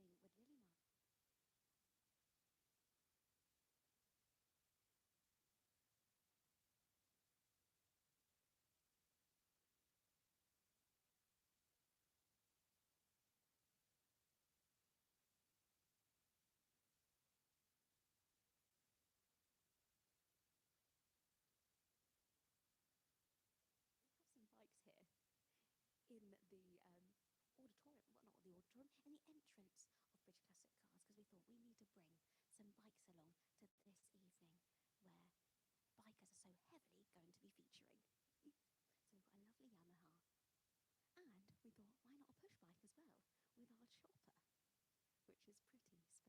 evening with Lili Myers. We have some bikes here in the auditorium, well, not the auditorium, in the entrance of Bridge Classic Cars, because we thought we need to bring some bikes along to this evening where bikers are so heavily going to be featuring. So we've got a lovely Yamaha, and we thought, why not a push bike as well with our chopper, which is pretty special.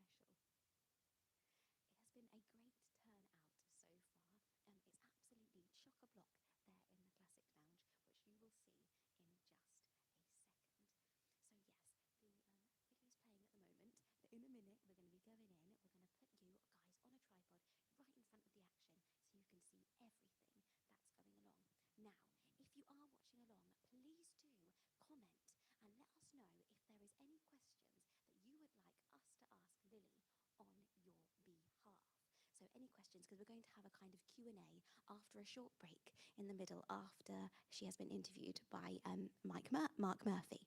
It has been a great turnout so far. It's absolutely chock-a-block there in the Classic Lounge, which you will see in just a second. So yes, the video's playing at the moment, but in a minute we're going to be going in. We're going to put you guys on a tripod right in front of the action so you can see everything that's going along. Now, if you are watching along, please do comment and let us know if there is any questions that you would like us to ask Lili on your behalf. So any questions, because we're going to have a kind of Q&A after a short break in the middle after she has been interviewed by Mark Murphy.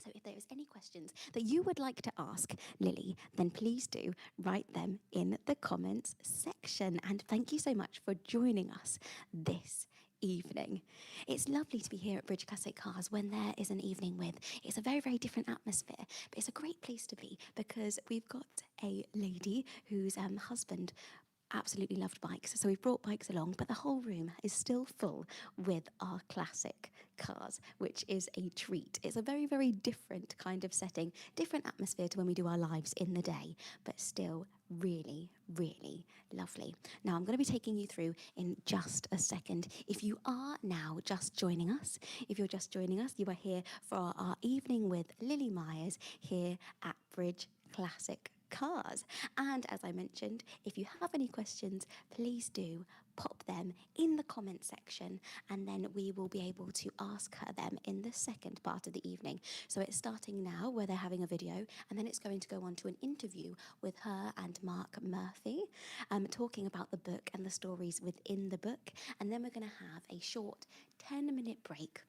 So if there is any questions that you would like to ask Lili, then please do write them in the comments section. And thank you so much for joining us this evening. It's lovely to be here at Bridge Classic Cars when there is an evening with, it's a very, very different atmosphere, but it's a great place to be because we've got a lady whose husband absolutely loved bikes. So we've brought bikes along, but the whole room is still full with our classic cars, which is a treat. It's a very, very different kind of setting, different atmosphere to when we do our lives in the day, but still really, really lovely. Now, I'm going to be taking you through in just a second. If you are now just joining us, if you're just joining us, you are here for our evening with Lili Myers here at Bridge Classic Cars. And as I mentioned, if you have any questions, please do pop them in the comment section, and then we will be able to ask her them in the second part of the evening. So it's starting now where they're having a video, and then it's going to go on to an interview with her and Mark Murphy, talking about the book and the stories within the book. And then we're going to have a short 10-minute break.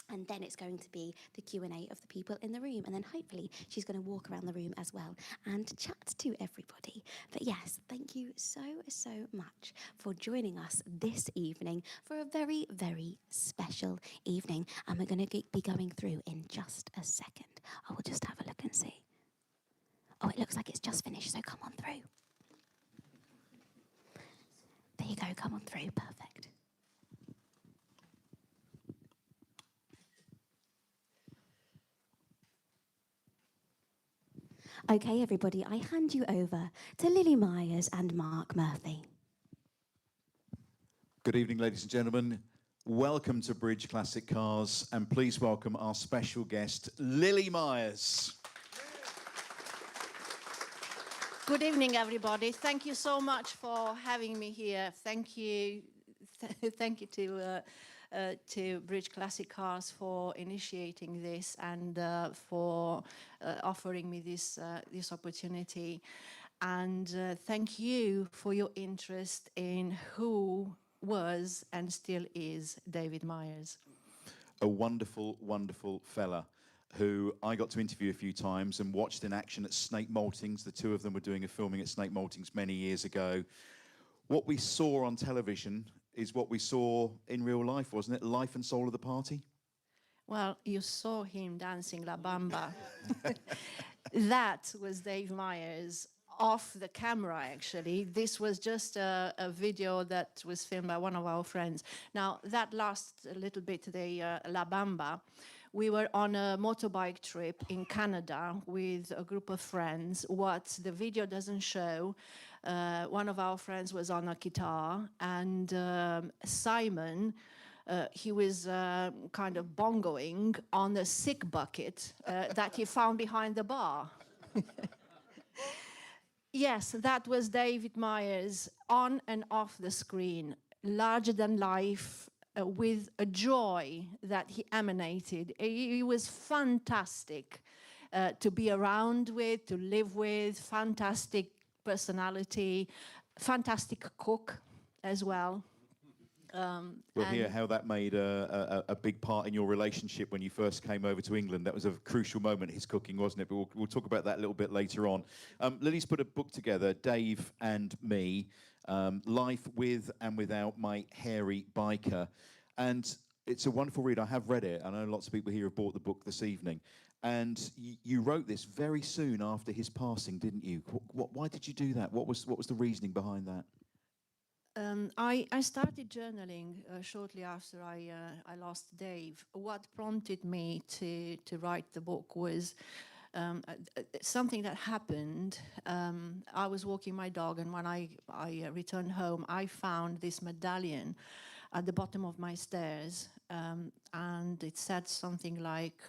And then it's going to be the Q&A of the people in the room. And then hopefully she's going to walk around the room as well and chat to everybody. But yes, thank you so, so much for joining us this evening for a very, very special evening. And we're going to be going through in just a second. I will just have a look and see. Oh, it looks like it's just finished, so come on through. There you go, come on through, perfect. Okay, everybody, I hand you over to Lili Myers and Mark Murphy. Good evening, ladies and gentlemen. Welcome to Bridge Classic Cars, and please welcome our special guest, Lili Myers. Good evening, everybody. Thank you so much for having me here. Thank you, thank you to Bridge Classic Cars for initiating this and for offering me this opportunity. And thank you for your interest in who was and still is David Myers. A wonderful, wonderful fella who I got to interview a few times and watched in action at Snake Maltings. The two of them were doing a filming at Snake Maltings many years ago. What we saw on television is what we saw in real life, wasn't it? Life and soul of the party. Well, you saw him dancing La Bamba. That was Dave Myers off the camera, actually. This was just a video that was filmed by one of our friends. Now, that last a little bit, the La Bamba. We were on a motorbike trip in Canada with a group of friends. What the video doesn't show, one of our friends was on a guitar, and Simon, he was kind of bongoing on a sick bucket that he found behind the bar. Yes, that was David Myers on and off the screen, larger than life, with a joy that he emanated. He was fantastic. to be around with, to live with, fantastic personality, fantastic cook as well. We'll hear how that made a big part in your relationship when you first came over to England. That was a crucial moment, his cooking, wasn't it? But we'll talk about that a little bit later on. Lily's put a book together, Dave and Me, Life with and Without My Hairy Biker. And it's a wonderful read. I have read it. I know lots of people here have bought the book this evening. And you wrote this very soon after his passing, didn't you? Why did you do that? What was the reasoning behind that? I started journaling shortly after I lost Dave. What prompted me to write the book was something that happened. I was walking my dog, and when I returned home, I found this medallion at the bottom of my stairs, and it said something like,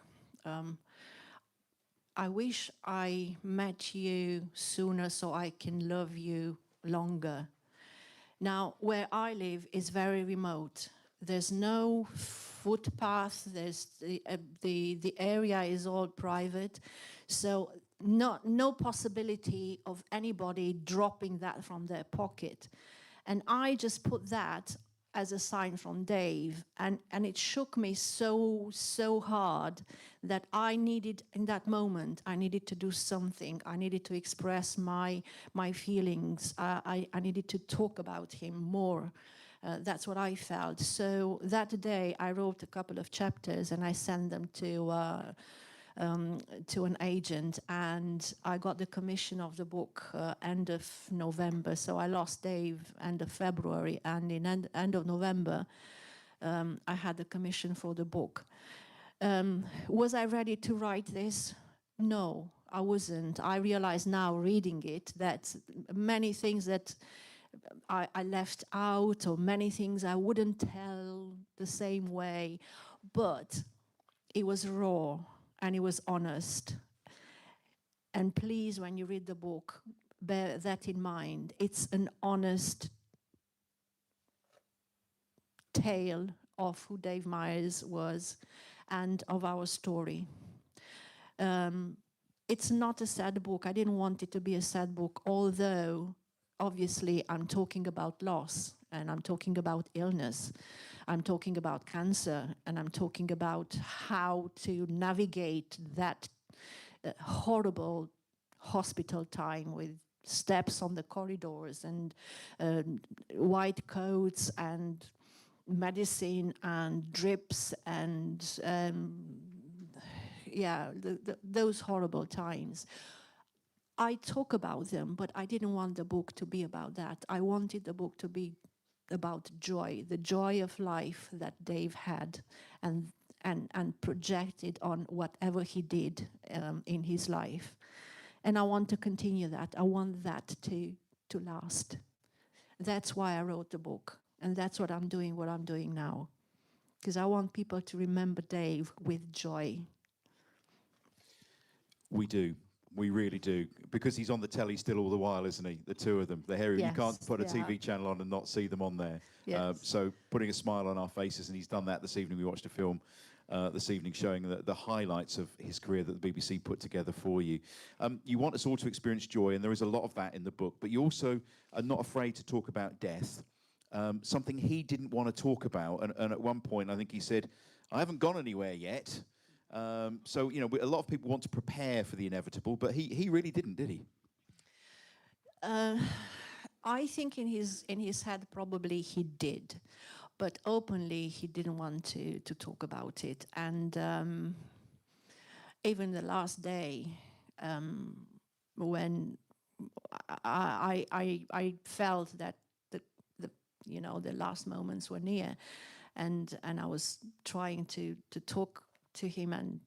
I wish I met you sooner so I can love you longer. Now, where I live is very remote. There's no footpath. There's the area is all private, so no possibility of anybody dropping that from their pocket. And I just put that as a sign from Dave, and it shook me so hard that I needed, in that moment, I needed to do something. I needed to express my feelings. I needed to talk about him more. That's what I felt. So that day, I wrote a couple of chapters and I sent them to an agent, and I got the commission of the book end of November. So I lost Dave end of February, and in end of November, I had the commission for the book. Was I ready to write this? No, I wasn't. I realize now, reading it, that many things that I left out, or many things I wouldn't tell the same way, but it was raw and it was honest. And please, when you read the book, bear that in mind. It's an honest tale of who Dave Myers was and of our story. It's not a sad book. I didn't want it to be a sad book, although obviously I'm talking about loss, and I'm talking about illness. I'm talking about cancer, and I'm talking about how to navigate that horrible hospital time with steps on the corridors and white coats and medicine and drips and those horrible times. I talk about them, but I didn't want the book to be about that. I wanted the book to be about joy, the joy of life that Dave had, and projected on whatever he did in his life. And I want to continue that. I want that to last. That's why I wrote the book, and that's what I'm doing now, because I want people to remember Dave with joy. We do. We really do. Because he's on the telly still all the while, isn't he? The two of them. The hairy. Yes, you can't put a yeah. TV channel on and not see them on there. Yes. So putting a smile on our faces, and he's done that this evening. We watched a film this evening showing the highlights of his career that the BBC put together for you. You want us all to experience joy, and there is a lot of that in the book. But you also are not afraid to talk about death, something he didn't want to talk about. And at one point, I think he said, I haven't gone anywhere yet. So, you know, a lot of people want to prepare for the inevitable, but he really didn't, did he? I think in his head probably he did, but openly he didn't want to talk about it. And even the last day, when I felt that the last moments were near, and I was trying to talk to him and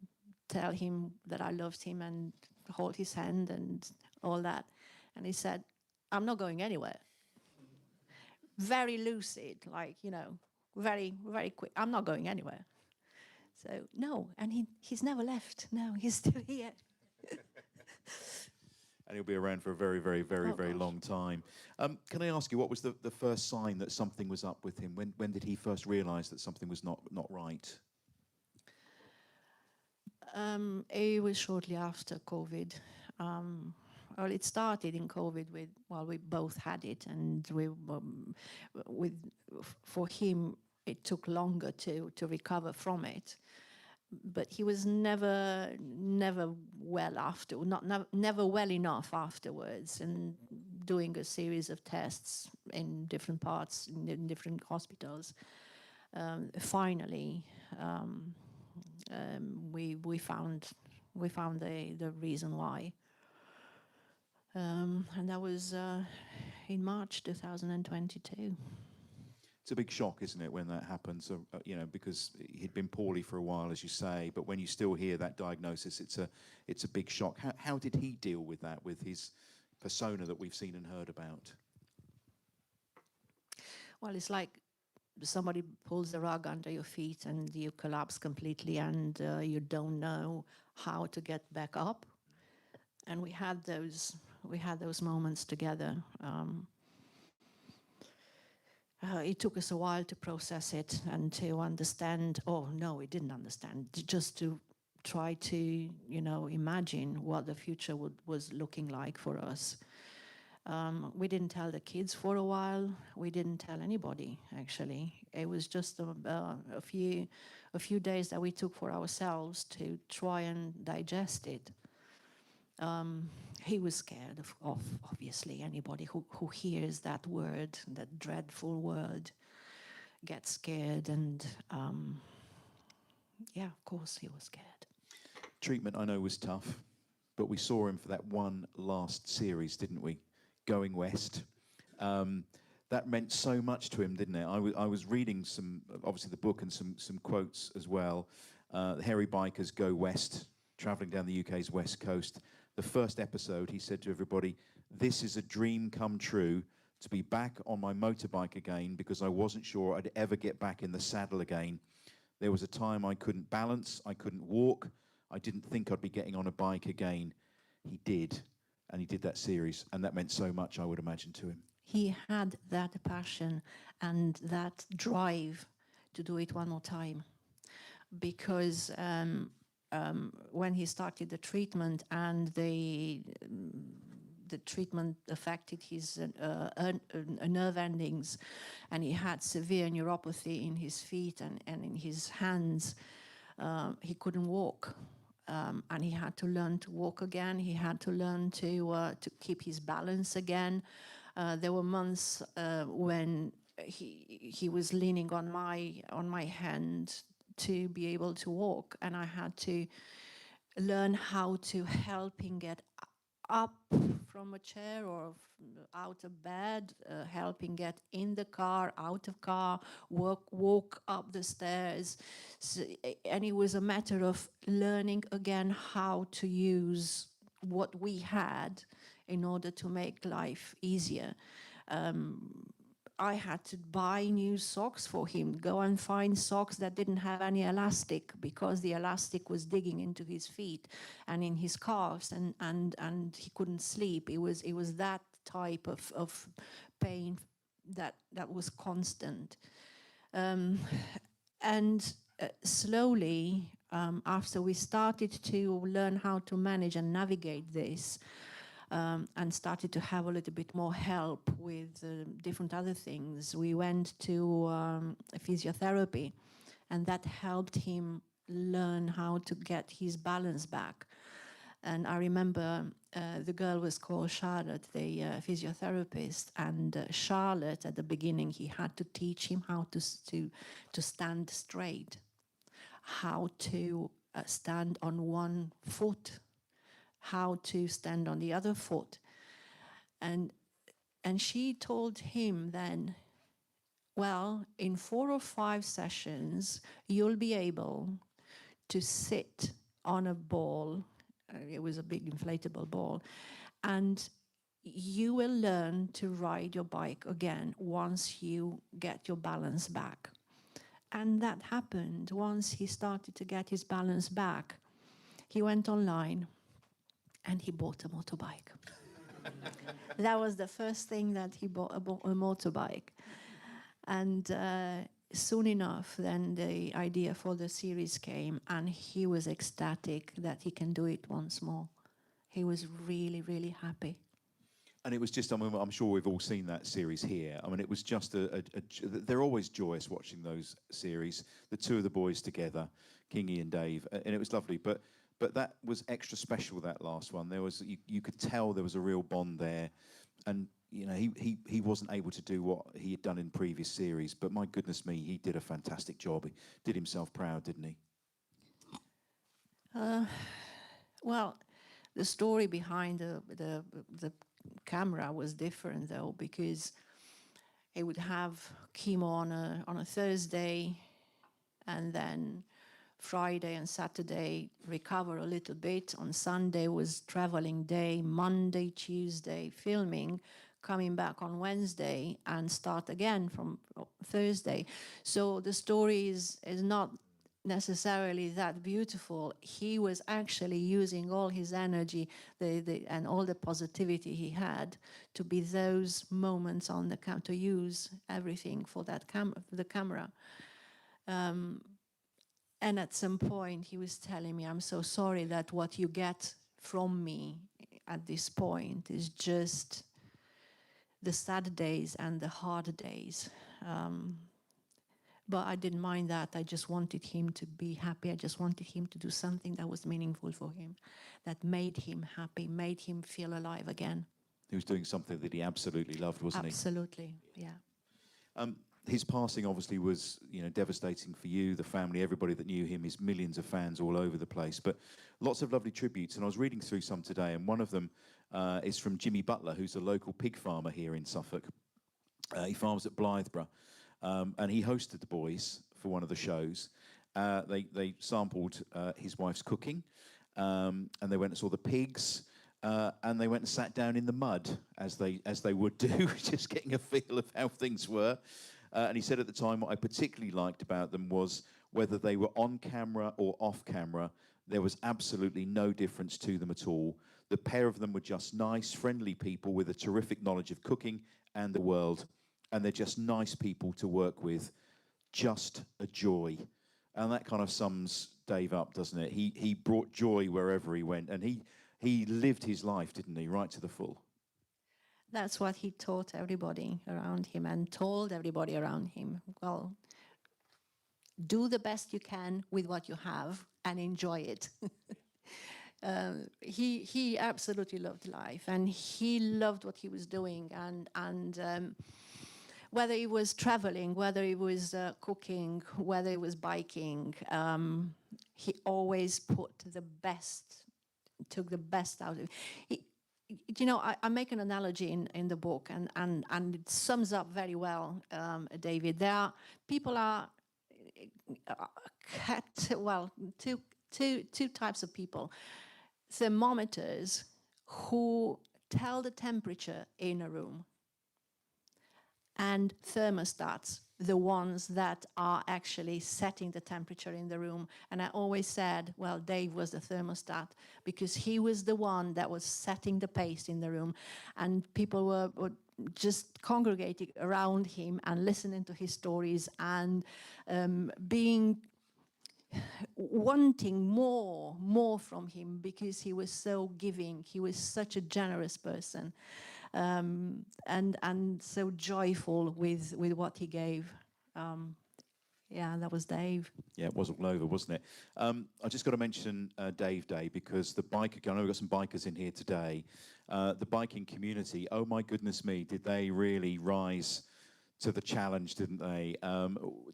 tell him that I loved him and hold his hand and all that. And he said, I'm not going anywhere. Very lucid, like, very, very quick. I'm not going anywhere. So, no, and he's never left. No, he's still here. And he'll be around for a very, very, very, very long time. Can I ask you, what was the first sign that something was up with him? When did he first realise that something was not right? It was shortly after COVID. Well, it started in COVID with, well, we both had it, and with, for him, it took longer to recover from it. But he was never well after, never well enough afterwards, and doing a series of tests in different parts, in different hospitals. Finally, we found the reason why, and that was in March 2022. It's a big shock, isn't it, when that happens? You know, because he'd been poorly for a while, as you say. But when you still hear that diagnosis, it's a big shock. How did he deal with that, with his persona that we've seen and heard about? Well, it's like somebody pulls the rug under your feet and you collapse completely, and you don't know how to get back up. And we had those moments together. It took us a while to process it and to understand. Oh no, we didn't understand. Just to try to, you know, imagine what the future was looking like for us. We didn't tell the kids for a while. We didn't tell anybody, actually. It was just a few days that we took for ourselves to try and digest it. He was scared of obviously, anybody who hears that word, that dreadful word, gets scared, and yeah, of course he was scared. Treatment, I know, was tough, but we saw him for that one last series, didn't we? Going West. That meant so much to him, didn't it? I was reading some, obviously the book, and some quotes as well. The hairy bikers go west, travelling down the UK's west coast. The first episode, he said to everybody, "This is a dream come true, to be back on my motorbike again, because I wasn't sure I'd ever get back in the saddle again. There was a time I couldn't balance, I couldn't walk, I didn't think I'd be getting on a bike again." He did, and he did that series, and that meant so much, I would imagine, to him. He had that passion and that drive to do it one more time, because when he started the treatment, and the treatment affected his nerve endings, and he had severe neuropathy in his feet and in his hands. He couldn't walk, and he had to learn to walk again. He had to learn to keep his balance again. There were months when he was leaning on my hand to be able to walk, and I had to learn how to help him get up from a chair or out of bed, help him get in the car, out of car, walk up the stairs. So, and it was a matter of learning again how to use what we had in order to make life easier. I had to buy new socks for him, go and find socks that didn't have any elastic, because the elastic was digging into his feet and in his calves, and he couldn't sleep. It was that type of pain that was constant. And slowly, after we started to learn how to manage and navigate this, and started to have a little bit more help with different other things, we went to physiotherapy, and that helped him learn how to get his balance back. And I remember the girl was called Charlotte, the physiotherapist, and Charlotte, at the beginning, he had to teach him how to stand straight, how to stand on one foot, how to stand on the other foot. And she told him then, well, in 4 or 5 sessions, you'll be able to sit on a ball. It was a big inflatable ball. And you will learn to ride your bike again once you get your balance back. And that happened. Once he started to get his balance back, he went online and he bought a motorbike. That was the first thing that he bought, a motorbike. And soon enough, then the idea for the series came, and he was ecstatic that he can do it once more. He was really, really happy. And it was just, I mean, I'm sure we've all seen that series here. I mean, it was just they're always joyous watching those series. The two of the boys together, Kingy and Dave, and it was lovely. But that was extra special, that last one. There was, you could tell there was a real bond there. And, you know, he wasn't able to do what he had done in previous series. But my goodness me, he did a fantastic job. He did himself proud, didn't he? Well, the story behind the camera was different, though, because he would have chemo on a Thursday, and then Friday and Saturday recover a little bit. On Sunday was traveling day, Monday, Tuesday filming, coming back on Wednesday and start again from Thursday. So the story is not necessarily that beautiful. He was actually using all his energy and all the positivity he had to be those moments on the to use everything for that the camera. And at some point he was telling me, I'm so sorry that what you get from me at this point is just the sad days and the hard days. But I didn't mind that. I just wanted him to be happy. I just wanted him to do something that was meaningful for him, that made him happy, made him feel alive again. He was doing something that he absolutely loved, wasn't Absolutely, yeah. His passing obviously was, you know, devastating for you, the family, everybody that knew him, his millions of fans all over the place. But lots of lovely tributes, and I was reading through some today, and one of them is from Jimmy Butler, who's a local pig farmer here in Suffolk. He farms at Blytheborough, and he hosted the boys for one of the shows. They sampled his wife's cooking, and they went and saw the pigs. And they went and sat down in the mud, as they would do, just getting a feel of how things were. And he said at the time, what I particularly liked about them was whether they were on camera or off camera, there was absolutely no difference to them at all. The pair of them were just nice, friendly people with a terrific knowledge of cooking and the world. And they're just nice people to work with. Just a joy. And that kind of sums Dave up, doesn't it? He brought joy wherever he went. And he lived his life, didn't he, right to the full? That's what he taught everybody around him and told everybody around him. Well, do the best you can with what you have and enjoy it. He absolutely loved life, and he loved what he was doing. And whether he was traveling, whether he was cooking, whether he was biking, he always put the best, took the best out of it. You know, I make an analogy in the book, and it sums up very well, David. People are two types of people. Thermometers who tell the temperature in a room, and thermostats, the ones that are actually setting the temperature in the room. And I always said, well, Dave was the thermostat, because he was the one that was setting the pace in the room, and people were just congregating around him and listening to his stories and wanting more from him, because he was so giving. He was such a generous person. And so joyful with what he gave. Yeah, that was Dave. Yeah, it was all over, wasn't it? I just got to mention Dave Day, because the biker, I know we've got some bikers in here today. The biking community, oh my goodness me, did they really rise to the challenge, didn't they?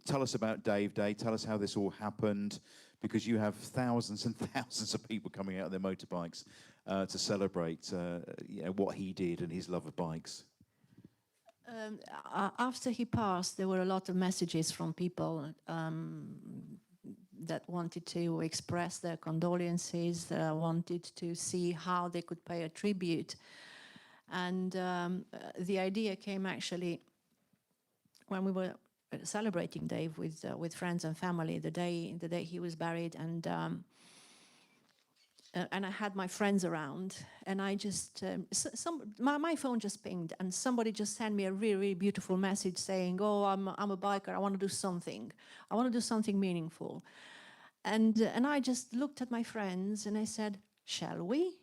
Tell us about Dave Day. Tell us how this all happened, because you have thousands and thousands of people coming out on their motorbikes to celebrate what he did and his love of bikes. After he passed, there were a lot of messages from people that wanted to express their condolences, wanted to see how they could pay a tribute. And the idea came actually when we were celebrating Dave with friends and family the day he was buried, and and I had my friends around, and I just, my phone just pinged, and somebody just sent me a really, really beautiful message saying, oh, I'm a biker, I want to do something. I want to do something meaningful. And I just looked at my friends and I said, shall we?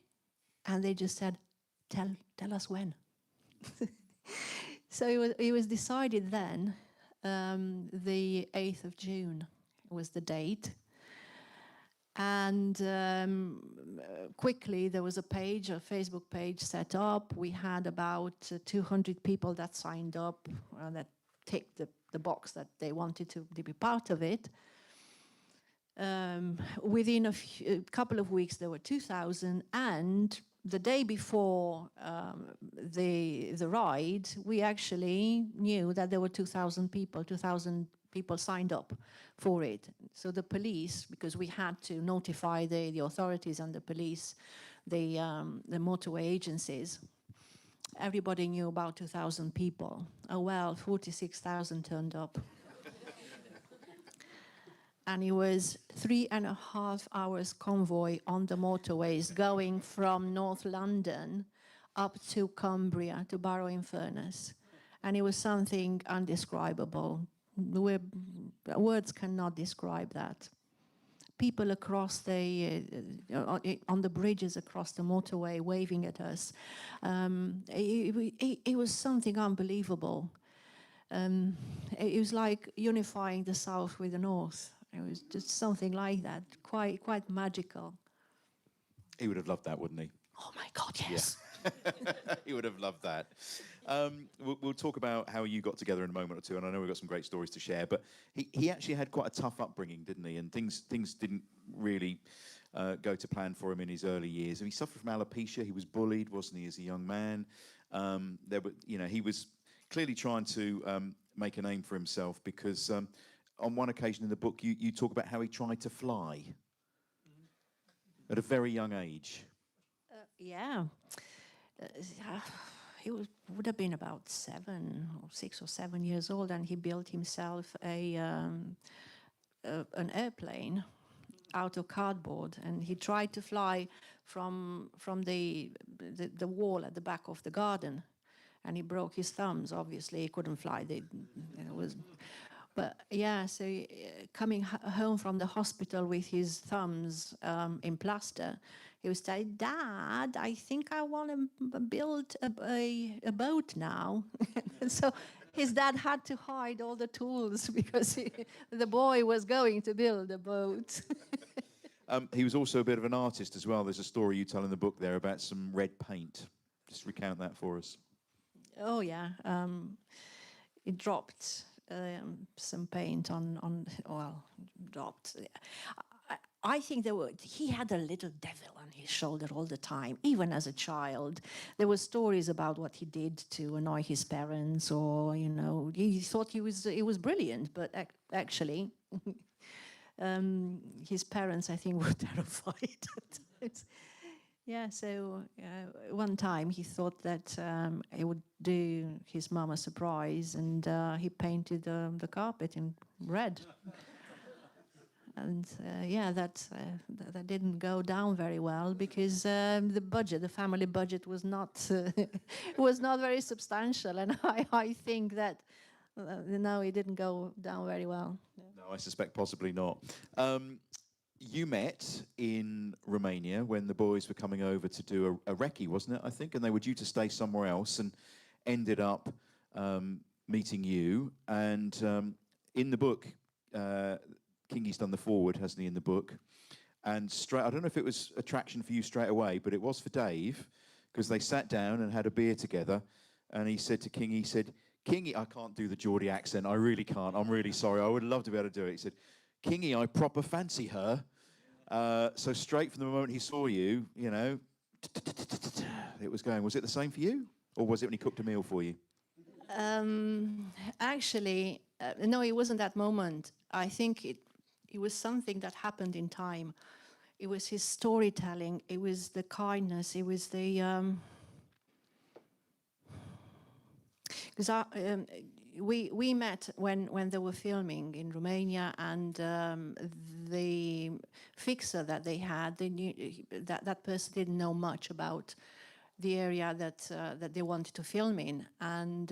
And they just said, tell us when. So it was decided then, the 8th of June was the date. And quickly there was a Facebook page set up. We had about 200 people that signed up, that ticked the box that they wanted to be part of it. Within a couple of weeks there were 2,000, and the day before the ride, we actually knew that there were 2,000 people signed up for it. So the police, because we had to notify the authorities and the police, the motorway agencies, everybody knew about 2,000 people. Oh well, 46,000 turned up. And it was 3.5 hours convoy on the motorways going from North London up to Cumbria, to Barrow-in-Furness. And it was something undescribable. Words cannot describe that. People across on the bridges across the motorway waving at us. It was something unbelievable. It was like unifying the South with the North. It was just something like that, quite magical. He would have loved that, wouldn't he? Oh my God, yes. Yeah. He would have loved that. We'll talk about how you got together in a moment or two, and I know we've got some great stories to share, but he actually had quite a tough upbringing, didn't he? And things didn't really go to plan for him in his early years. And he suffered from alopecia. He was bullied, wasn't he, as a young man? He was clearly trying to make a name for himself, because on one occasion in the book, you talk about how he tried to fly at a very young age. Yeah. He would have been about 6 or 7 years old, and he built himself an airplane out of cardboard, and he tried to fly from the wall at the back of the garden, and he broke his thumbs. Obviously, he couldn't fly. But yeah, so coming home from the hospital with his thumbs in plaster, he was saying, "Dad, I think I want to build a boat now." So his dad had to hide all the tools because the boy was going to build a boat. He was also a bit of an artist as well. There's a story you tell in the book there about some red paint. Just recount that for us. Oh yeah, he dropped some paint dropped. I think he had a little devil on his shoulder all the time, even as a child. There were stories about what he did to annoy his parents, or, he thought he was brilliant, but actually, his parents, I think, were terrified. Yeah, so one time he thought that he would do his mom a surprise, and he painted the carpet in red. And yeah, that didn't go down very well, because the family budget was not very substantial, and I think that no, it didn't go down very well. No, I suspect possibly not. You met in Romania when the boys were coming over to do a recce, wasn't it, I think? And they were due to stay somewhere else, and ended up meeting you. And in the book, Kingy's done the forward, hasn't he, in the book? And I don't know if it was attraction for you straight away, but it was for Dave, because they sat down and had a beer together. And he said to Kingy, Kingy, I can't do the Geordie accent. I really can't. I'm really sorry. I would love to be able to do it. He said, Kingy, I proper fancy her. So straight from the moment he saw you, it was going. Was it the same for you? Or was it when he cooked a meal for you? Actually, no, it wasn't that moment. I think it was something that happened in time. It was his storytelling. It was the kindness. It was the... Because we met when they were filming in Romania, and the fixer that they had, they knew that person didn't know much about the area that they wanted to film in, and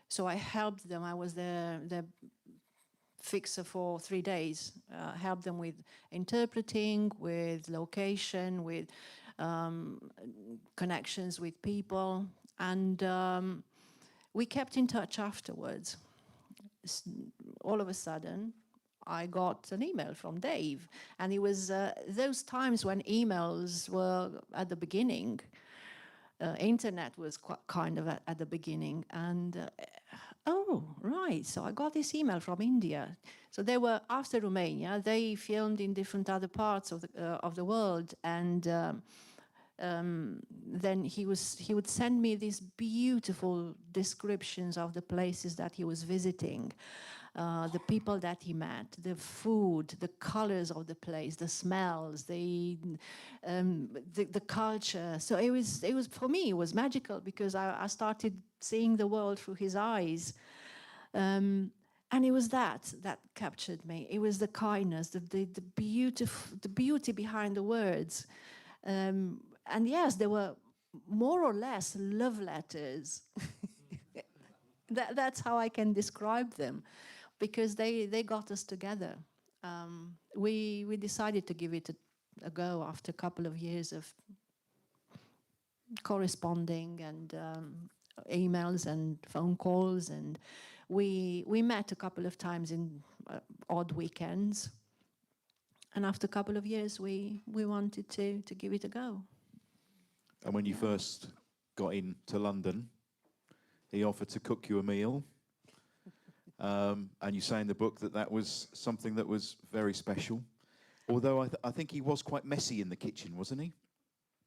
so I helped them. I was the fixer for 3 days, helped them with interpreting, with location, with connections with people, and we kept in touch afterwards. All of a sudden, I got an email from Dave, and it was those times when emails were at the beginning. Internet was kind of at the beginning, and oh, right, so I got this email from India. So they were, after Romania, they filmed in different other parts of the world, and then he would send me these beautiful descriptions of the places that he was visiting, the people that he met, the food, the colors of the place, the smells, the culture. So it was for me, it was magical, because I started seeing the world through his eyes. And it was that captured me. It was the kindness, the beauty behind the words. And yes, there were more or less love letters. That's how I can describe them, because they got us together. We decided to give it a go after a couple of years of corresponding and emails and phone calls, and we met a couple of times in odd weekends. And after a couple of years, we wanted to give it a go. And when you first got into London, he offered to cook you a meal. And you say in the book that was something that was very special. Although I think he was quite messy in the kitchen, wasn't he?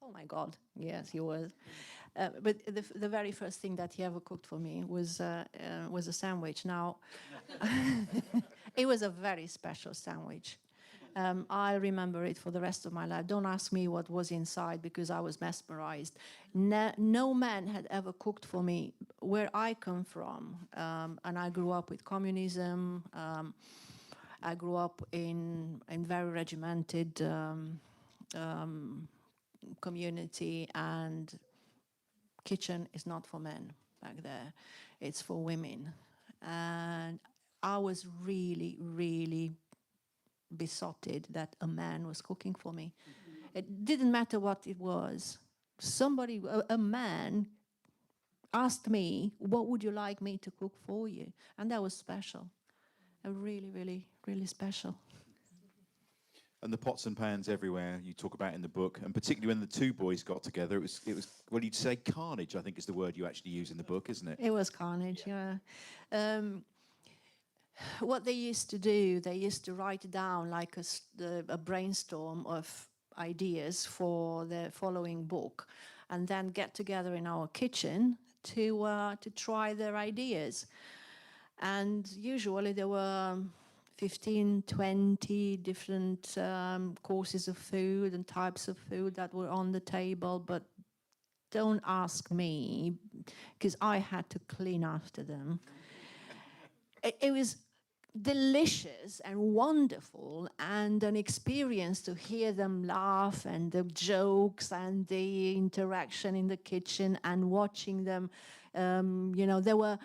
Oh my God, yes, he was. But the very first thing that he ever cooked for me was a sandwich. Now, it was a very special sandwich. I remember it for the rest of my life. Don't ask me what was inside, because I was mesmerized. No man had ever cooked for me where I come from. And I grew up with communism. I grew up in very regimented community, and kitchen is not for men back there. It's for women. And I was really, really besotted that a man was cooking for me. It didn't matter what it was. Somebody, a man, asked me, what would you like me to cook for you? And that was special. Really, really, really special. And the pots and pans everywhere you talk about in the book, and particularly when the two boys got together, it was well, you'd say carnage, I think is the word you actually use in the book, isn't it? It was carnage, yeah. What they used to do, they used to write down like a brainstorm of ideas for the following book, and then get together in our kitchen to try their ideas. And usually there were 15, 20 different courses of food and types of food that were on the table, but don't ask me, because I had to clean after them. It was delicious and wonderful, and an experience to hear them laugh, and the jokes and the interaction in the kitchen, and watching them. They were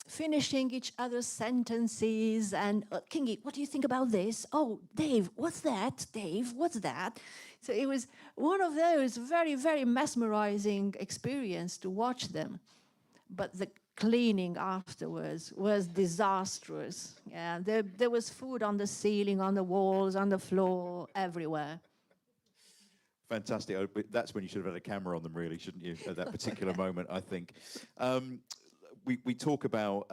finishing each other's sentences, and Kingy, what do you think about this? Oh, Dave, what's that? Dave, what's that? So it was one of those very, very mesmerizing experience to watch them. But the cleaning afterwards was disastrous. Yeah, there was food on the ceiling, on the walls, on the floor, everywhere. Fantastic. That's when you should have had a camera on them, really, shouldn't you, at that particular moment, I think. We talk about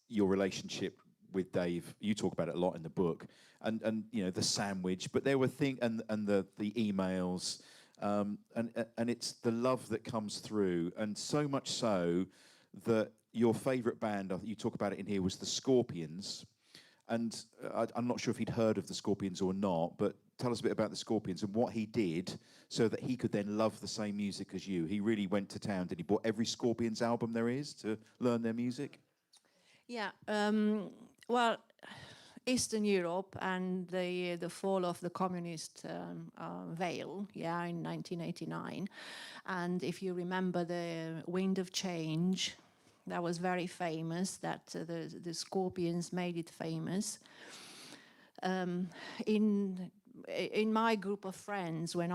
your relationship with Dave. You talk about it a lot in the book, and the sandwich. But there were things, and the emails, and it's the love that comes through, and so much so that your favourite band, you talk about it in here, was the Scorpions. And I'm not sure if he'd heard of the Scorpions or not, but tell us a bit about the Scorpions and what he did so that he could then love the same music as you. He really went to town. Did he bought every Scorpions album there is to learn their music? Yeah, well, Eastern Europe and the fall of the communist veil, yeah, in 1989. And if you remember the Wind of Change, that was very famous, that the Scorpions made it famous. In my group of friends, when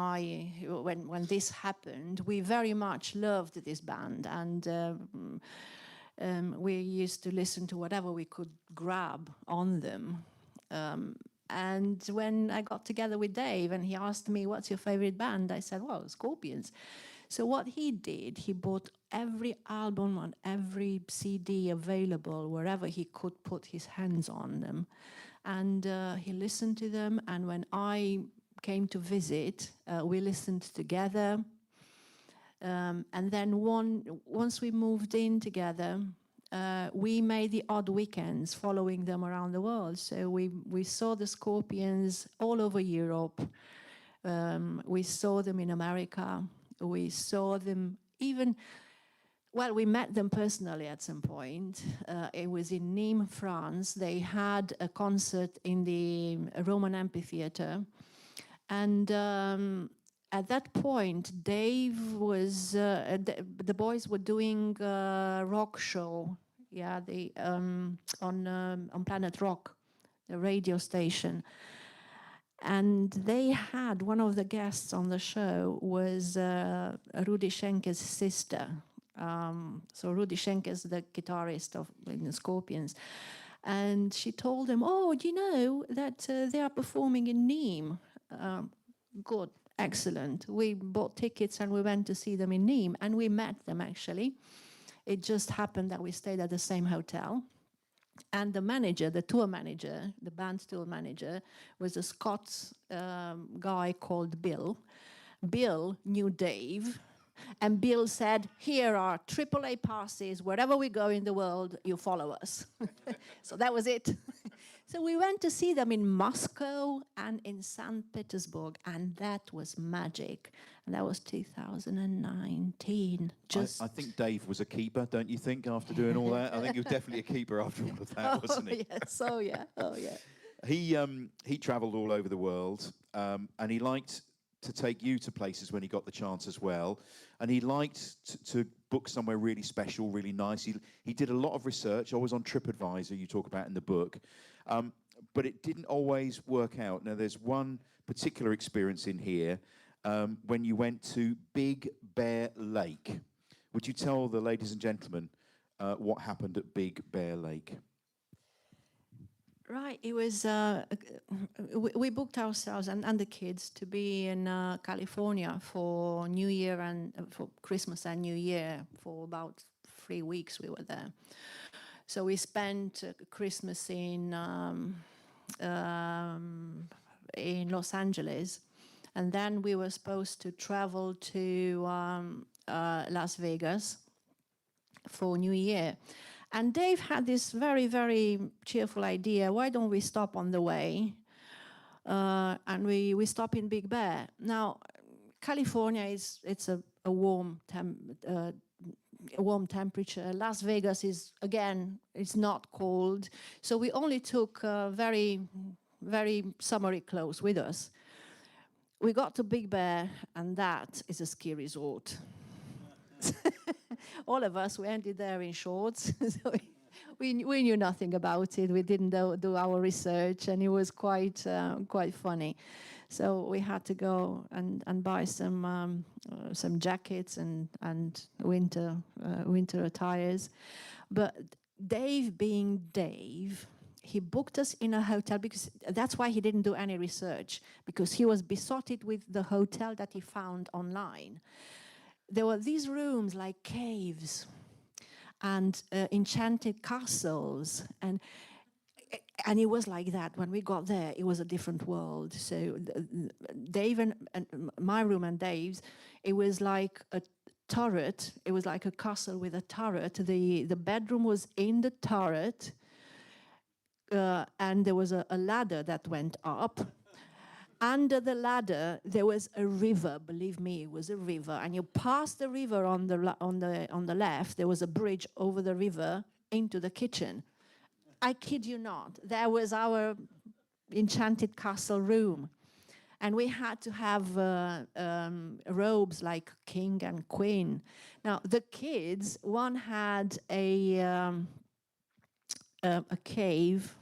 this happened, we very much loved this band, and we used to listen to whatever we could grab on them. And when I got together with Dave and he asked me, what's your favorite band? I said, well, Scorpions. So what he did, he bought every album and every CD available wherever he could put his hands on them. And he listened to them. And when I came to visit, we listened together. And then once we moved in together, we made the odd weekends following them around the world. So we saw the Scorpions all over Europe. We saw them in America. We saw them even, well, we met them personally at some point. It was in Nîmes, France. They had a concert in the Roman amphitheater. And at that point, Dave was, the boys were doing a rock show, yeah, on Planet Rock, the radio station. And they had, one of the guests on the show was Rudi Schenker's sister. So Rudi Schenker is the guitarist of the Scorpions. And she told him, oh, do you know that they are performing in Nîmes? Good, excellent. We bought tickets and we went to see them in Nîmes. And we met them, actually. It just happened that we stayed at the same hotel. And the manager, the tour manager, the band tour manager, was a Scots guy called Bill. Bill knew Dave, and Bill said, here are AAA passes, wherever we go in the world, you follow us. So that was it. So we went to see them in Moscow and in St. Petersburg, and that was magic. And that was 2019. I think Dave was a keeper, don't you think, after doing all that? I think he was definitely a keeper after all of that, wasn't he? Yes, oh yeah, oh yeah. He travelled all over the world, and he liked to take you to places when he got the chance as well. And he liked to book somewhere really special, really nice. He did a lot of research, always on TripAdvisor, you talk about in the book. But it didn't always work out. Now, there's one particular experience in here when you went to Big Bear Lake. Would you tell the ladies and gentlemen what happened at Big Bear Lake? Right, it was, we booked ourselves and the kids to be in California for New Year and for Christmas and New Year. For about 3 weeks we were there. So we spent Christmas in Los Angeles, and then we were supposed to travel to Las Vegas for New Year. And Dave had this very, very cheerful idea. Why don't we stop on the way? And we stop in Big Bear. Now, California it's a warm temperature. Las Vegas is, again, it's not cold. So we only took very, very summery clothes with us. We got to Big Bear, and that is a ski resort. All of us, we ended there in shorts. So we knew nothing about it. We didn't do our research, and it was quite funny. So we had to go and buy some jackets and winter attires. But Dave, being Dave, he booked us in a hotel, because that's why he didn't do any research, because he was besotted with the hotel that he found online. There were these rooms like caves and enchanted castles, and it was like that. When we got there, it was a different world. So Dave and my room and Dave's, it was like a turret. It was like a castle with a turret. The bedroom was in the turret, and there was a ladder that went up. Under the ladder, there was a river. Believe me, it was a river. And you passed the river on the left. There was a bridge over the river into the kitchen. I kid you not. There was our enchanted castle room. And we had to have robes like king and queen. Now, the kids, one had a cave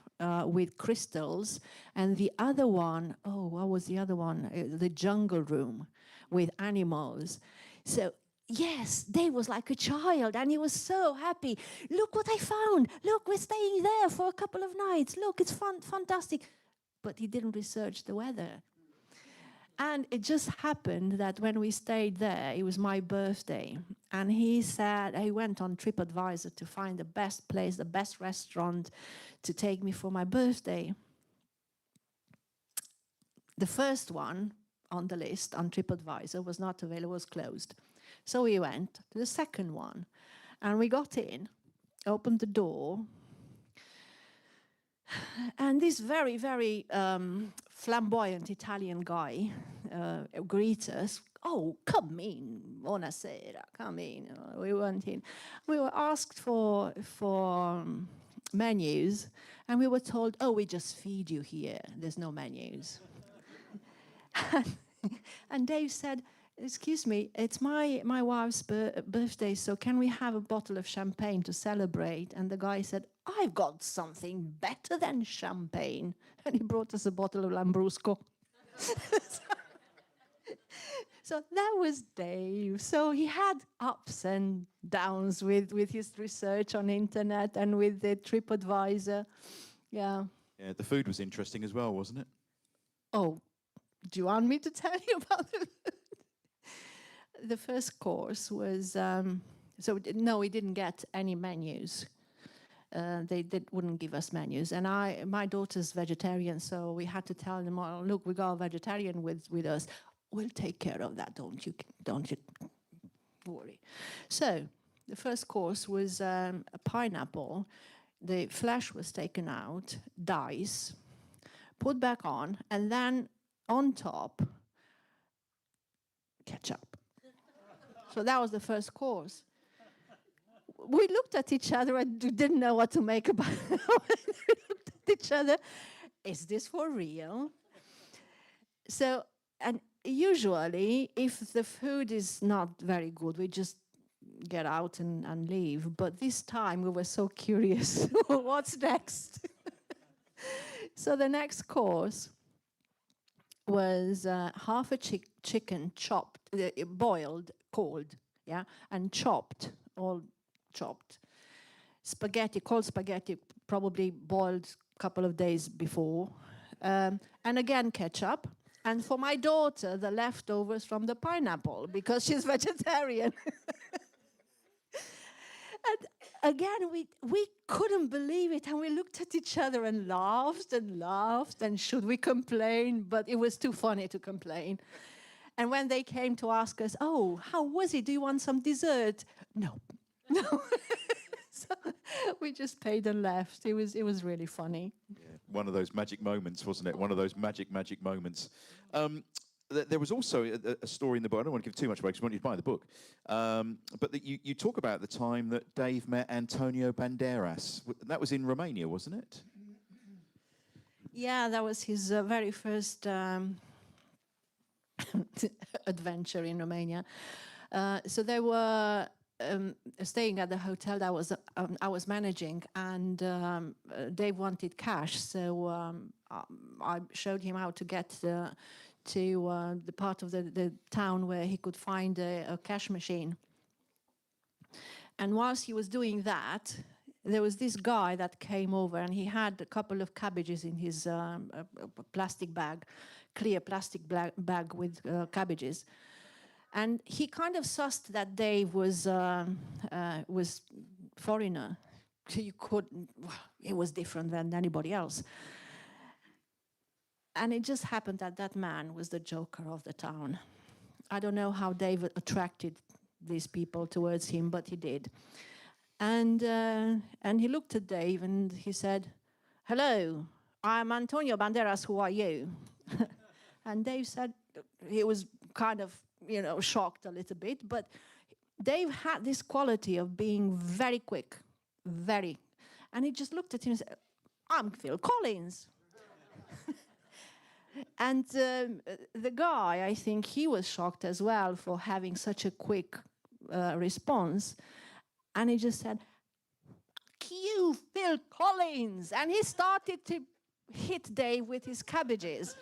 with crystals, and the other one, oh, what was the other one? The jungle room with animals. So, yes, Dave was like a child, and he was so happy. Look what I found. Look, we're staying there for a couple of nights. Look, it's fantastic. But he didn't research the weather. And it just happened that when we stayed there, it was my birthday. And he said, he went on TripAdvisor to find the best place, the best restaurant to take me for my birthday. The first one on the list on TripAdvisor was not available, was closed. So we went to the second one. And we got in, opened the door, and this very, very flamboyant Italian guy greets us. Oh, come in, buonasera, come in. We went in. We were asked for menus, and we were told, oh, we just feed you here. There's no menus. And Dave said, excuse me, it's my wife's birthday, so can we have a bottle of champagne to celebrate? And the guy said, I've got something better than champagne. And he brought us a bottle of Lambrusco. So that was Dave. So he had ups and downs with his research on internet and with the TripAdvisor. Yeah. Yeah, the food was interesting as well, wasn't it? Oh, do you want me to tell you about it? The first course was, no, we didn't get any menus. They wouldn't give us menus. And my daughter's vegetarian, so we had to tell them, oh, look, we got a vegetarian with us. We'll take care of that, don't you worry. So the first course was a pineapple. The flesh was taken out, dice, put back on, and then on top, ketchup. So that was the first course. We looked at each other and didn't know what to make about it. We looked at each other. Is this for real? So, and usually, if the food is not very good, we just get out and leave. But this time, we were so curious. What's next? So the next course was half a chicken chopped, boiled, cold, yeah, and chopped, all chopped. Spaghetti, cold spaghetti, probably boiled a couple of days before. And again, ketchup. And for my daughter, the leftovers from the pineapple, because she's vegetarian. And again, we couldn't believe it. And we looked at each other and laughed. And should we complain? But it was too funny to complain. And when they came to ask us, oh, how was it? Do you want some dessert? No. So we just paid and left. It was really funny. Yeah, one of those magic moments, wasn't it? One of those magic moments. There was also a story in the book. I don't want to give too much away because I want you to buy the book. But you talk about the time that Dave met Antonio Banderas. That was in Romania, wasn't it? Yeah, that was his very first adventure in Romania. So they were staying at the hotel that I was managing, and Dave wanted cash. So I showed him how to get to the part of the town where he could find a cash machine. And whilst he was doing that, there was this guy that came over, and he had a couple of cabbages in his plastic bag, clear plastic bag with cabbages. And he kind of sussed that Dave was foreigner. You couldn't, well, he was different than anybody else. And it just happened that that man was the joker of the town. I don't know how Dave attracted these people towards him, but he did. And he looked at Dave and he said, "Hello, I'm Antonio Banderas, who are you?" And Dave said he was kind of, shocked a little bit, but Dave had this quality of being very quick, very. And he just looked at him and said, I'm Phil Collins. And the guy, I think he was shocked as well for having such a quick response. And he just said, you, Phil Collins. And he started to hit Dave with his cabbages.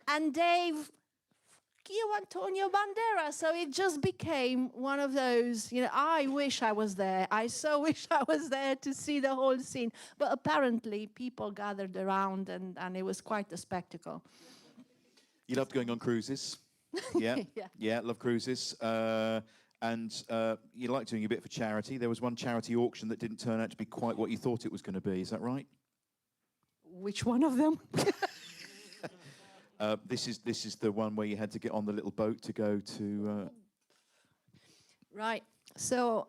And Dave, you, Antonio Banderas. So it just became one of those, I wish I was there. I so wish I was there to see the whole scene. But apparently people gathered around and it was quite a spectacle. You loved going on cruises? Yeah, yeah, love cruises. And you like doing a bit for charity. There was one charity auction that didn't turn out to be quite what you thought it was going to be. Is that right? Which one of them? This is the one where you had to get on the little boat to go to. Right. So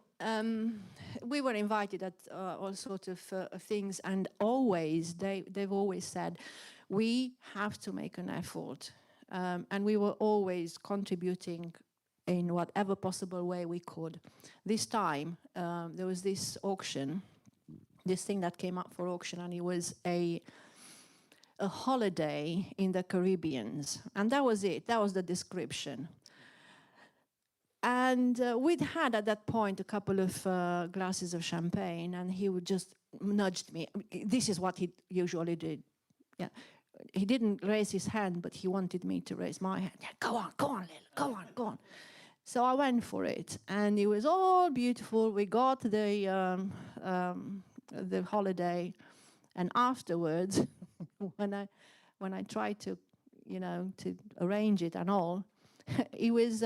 we were invited at all sorts of things, and they've always said we have to make an effort, and we were always contributing in whatever possible way we could. This time there was this auction, this thing that came up for auction, and it was a holiday in the Caribbeans, and that was it. That was the description. And we'd had at that point a couple of glasses of champagne, and he would just nudged me. This is what he usually did. Yeah, he didn't raise his hand, but he wanted me to raise my hand. Yeah, go on, Lil, go on. So I went for it, and it was all beautiful. We got the holiday, and afterwards. when I tried to, to arrange it and all, it was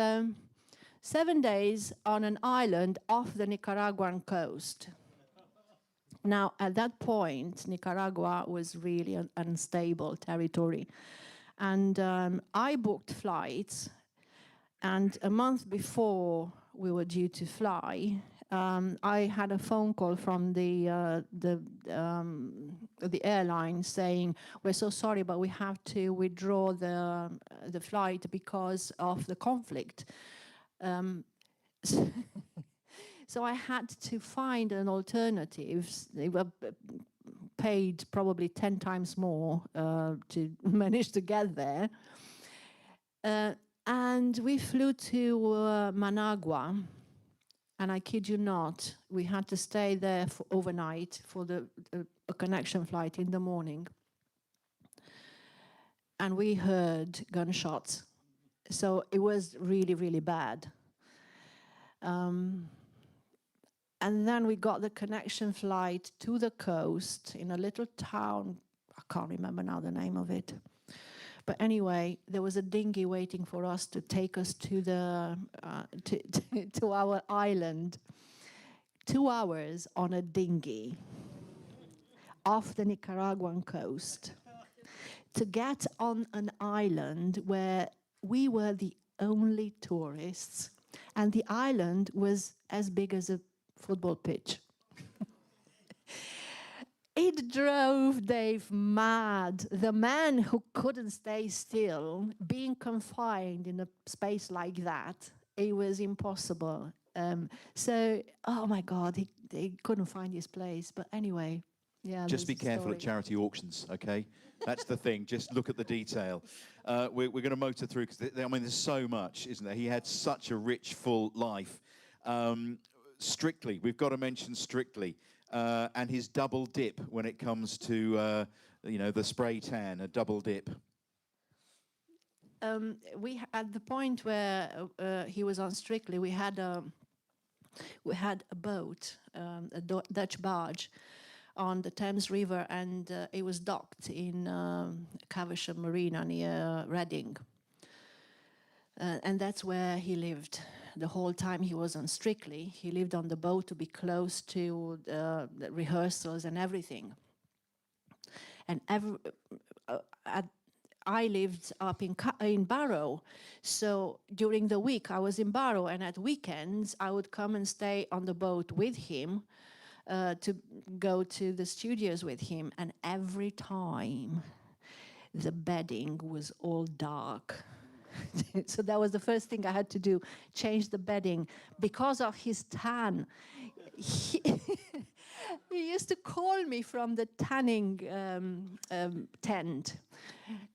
7 days on an island off the Nicaraguan coast. Now, at that point, Nicaragua was really an unstable territory. And I booked flights, and a month before we were due to fly, I had a phone call from the airline saying, we're so sorry, but we have to withdraw the flight because of the conflict. So I had to find an alternative. They were paid probably 10 times more to manage to get there. And we flew to Managua. And I kid you not, we had to stay there for overnight for a connection flight in the morning. And we heard gunshots. So it was really, really bad. And then we got the connection flight to the coast in a little town. I can't remember now the name of it. But anyway, there was a dinghy waiting for us to take us to to our island. 2 hours on a dinghy off the Nicaraguan coast to get on an island where we were the only tourists, and the island was as big as a football pitch. It drove Dave mad. The man who couldn't stay still, being confined in a space like that, it was impossible. So, oh my God, he couldn't find his place. But anyway, yeah. Just be careful at charity auctions, okay? That's the thing. Just look at the detail. We're going to motor through because there's so much, isn't there? He had such a rich, full life. Strictly, we've got to mention Strictly. And his double dip when it comes to, the spray tan, a double dip. At the point where he was on Strictly, we had a boat, a Dutch barge, on the Thames River, and it was docked in Caversham Marina near Reading. And that's where he lived. The whole time he was on Strictly, he lived on the boat to be close to the rehearsals and everything. And I lived up in Barrow, so during the week I was in Barrow, and at weekends I would come and stay on the boat with him to go to the studios with him. And every time the bedding was all dark. So that was the first thing I had to do, change the bedding. Because of his tan, he, he used to call me from the tanning tent.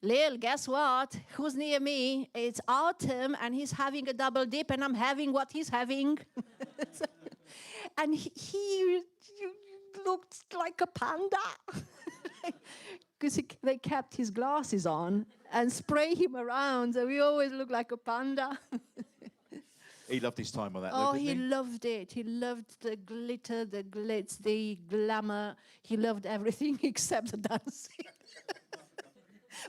Lil, guess what? Who's near me? It's Autumn, and he's having a double dip, and I'm having what he's having. And he looked like a panda. Because they kept his glasses on and spray him around, so he always looked like a panda. He loved his time on that, Oh, though, he didn't he? loved it. He loved the glitter, the glitz, the glamour. He loved everything except the dancing.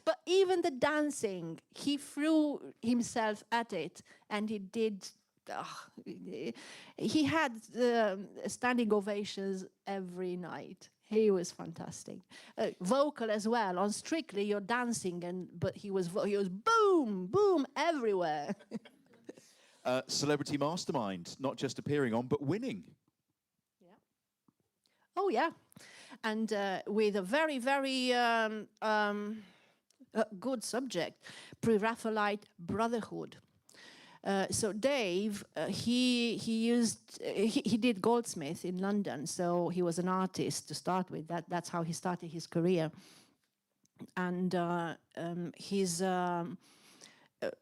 But even the dancing, he threw himself at it, and he did. He had standing ovations every night. He was fantastic. Vocal as well. On Strictly, you're dancing, but he was boom, boom everywhere. Celebrity Mastermind, not just appearing on, but winning. Yeah. Oh yeah, and with a very, very good subject, Pre-Raphaelite Brotherhood. So Dave, he did Goldsmith in London, so he was an artist to start with. That's how he started his career. And his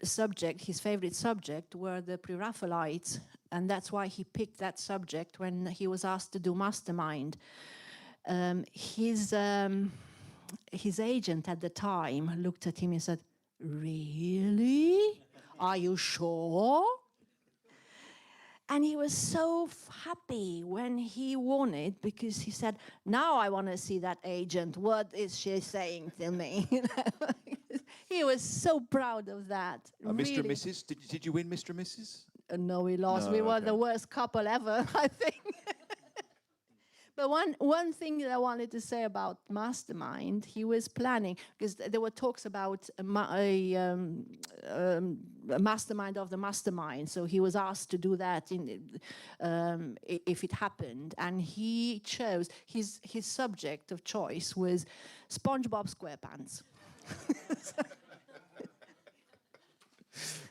subject, his favorite subject, were the Pre-Raphaelites, and that's why he picked that subject when he was asked to do Mastermind. His agent at the time looked at him and said, "Really? Are you sure?" And he was so happy when he won it, because he said, "Now I want to see that agent. What is she saying to me?" He was so proud of that. Mr. and Really. Mrs. Did you win Mr. and Mrs.? No, we lost. No, We were okay. the worst couple ever, I think. But one thing that I wanted to say about Mastermind, he was planning, because there were talks about a mastermind of the mastermind. So he was asked to do that if it happened. And he chose, his subject of choice was SpongeBob SquarePants.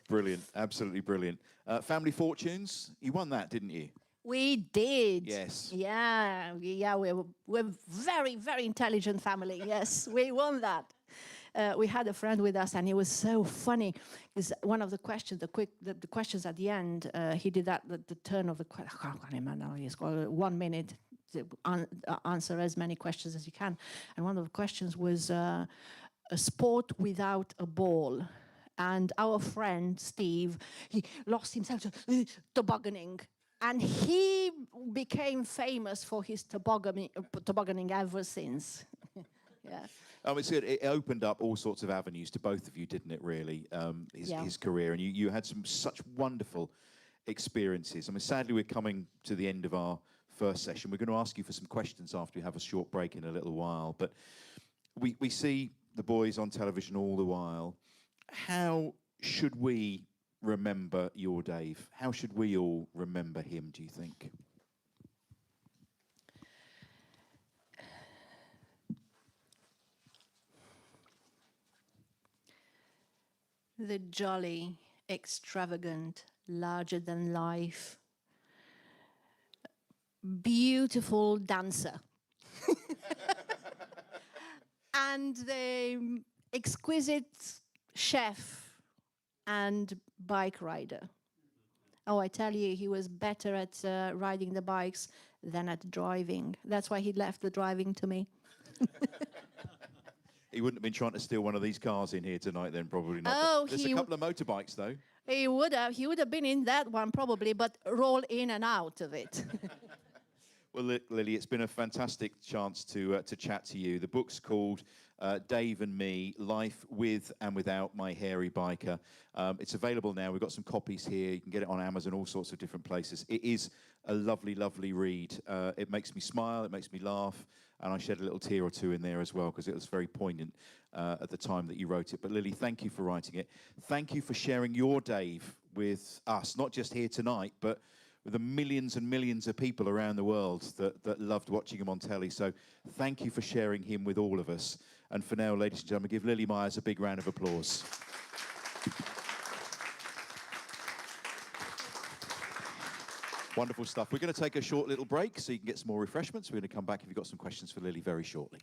Brilliant, absolutely brilliant. Family Fortunes, you won that, didn't you? We did. Yes. Yeah, we're very, very intelligent family. Yes, we won that. We had a friend with us, and it was so funny because one of the questions, the questions at the end, he did that the turn of the question. I can't remember now. He's got 1 minute to answer as many questions as you can, and one of the questions was a sport without a ball. And our friend Steve, he lost himself to tobogganing. And he became famous for his tobogganing ever since. Yeah. It's good. It opened up all sorts of avenues to both of you, didn't it, really, his career? And you had such wonderful experiences. I mean, sadly, we're coming to the end of our first session. We're going to ask you for some questions after we have a short break in a little while. But we see the boys on television all the while. How should we remember your Dave? How should we all remember him, do you think? The jolly, extravagant, larger than life, beautiful dancer. And the exquisite chef and bike rider. Oh, I tell you, he was better at riding the bikes than at driving. That's why he left the driving to me. He wouldn't have been trying to steal one of these cars in here tonight then, probably not. Oh, There's a couple of motorbikes, though. He would have been in that one probably, but roll in and out of it. Well, Lili, it's been a fantastic chance to chat to you. The book's called Dave and Me, Life With and Without My Hairy Biker. It's available now. We've got some copies here. You can get it on Amazon, all sorts of different places. It is a lovely, lovely read. It makes me smile, it makes me laugh, and I shed a little tear or two in there as well, because it was very poignant at the time that you wrote it. But Lili, thank you for writing it. Thank you for sharing your Dave with us, not just here tonight, but with the millions and millions of people around the world that loved watching him on telly. So thank you for sharing him with all of us. And for now, ladies and gentlemen, give Lili Myers a big round of applause. Wonderful stuff. We're going to take a short little break so you can get some more refreshments. We're going to come back if you've got some questions for Lili very shortly.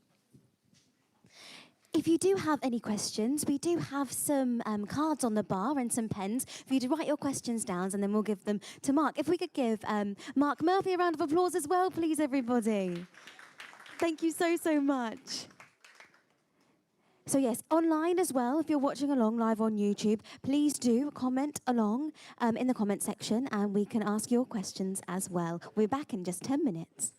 If you do have any questions, we do have some cards on the bar and some pens for you to write your questions down, and then we'll give them to Mark. If we could give Mark Murphy a round of applause as well, please, everybody. Thank you so, so much. So yes, online as well, if you're watching along live on YouTube, please do comment along in the comment section, and we can ask your questions as well. We're back in just 10 minutes.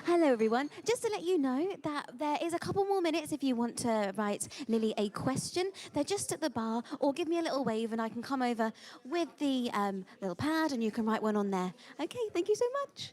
Hello, everyone. Just to let you know that there is a couple more minutes if you want to write Lily a question. They're just at the bar, or give me a little wave and I can come over with the little pad and you can write one on there. Okay, thank you so much.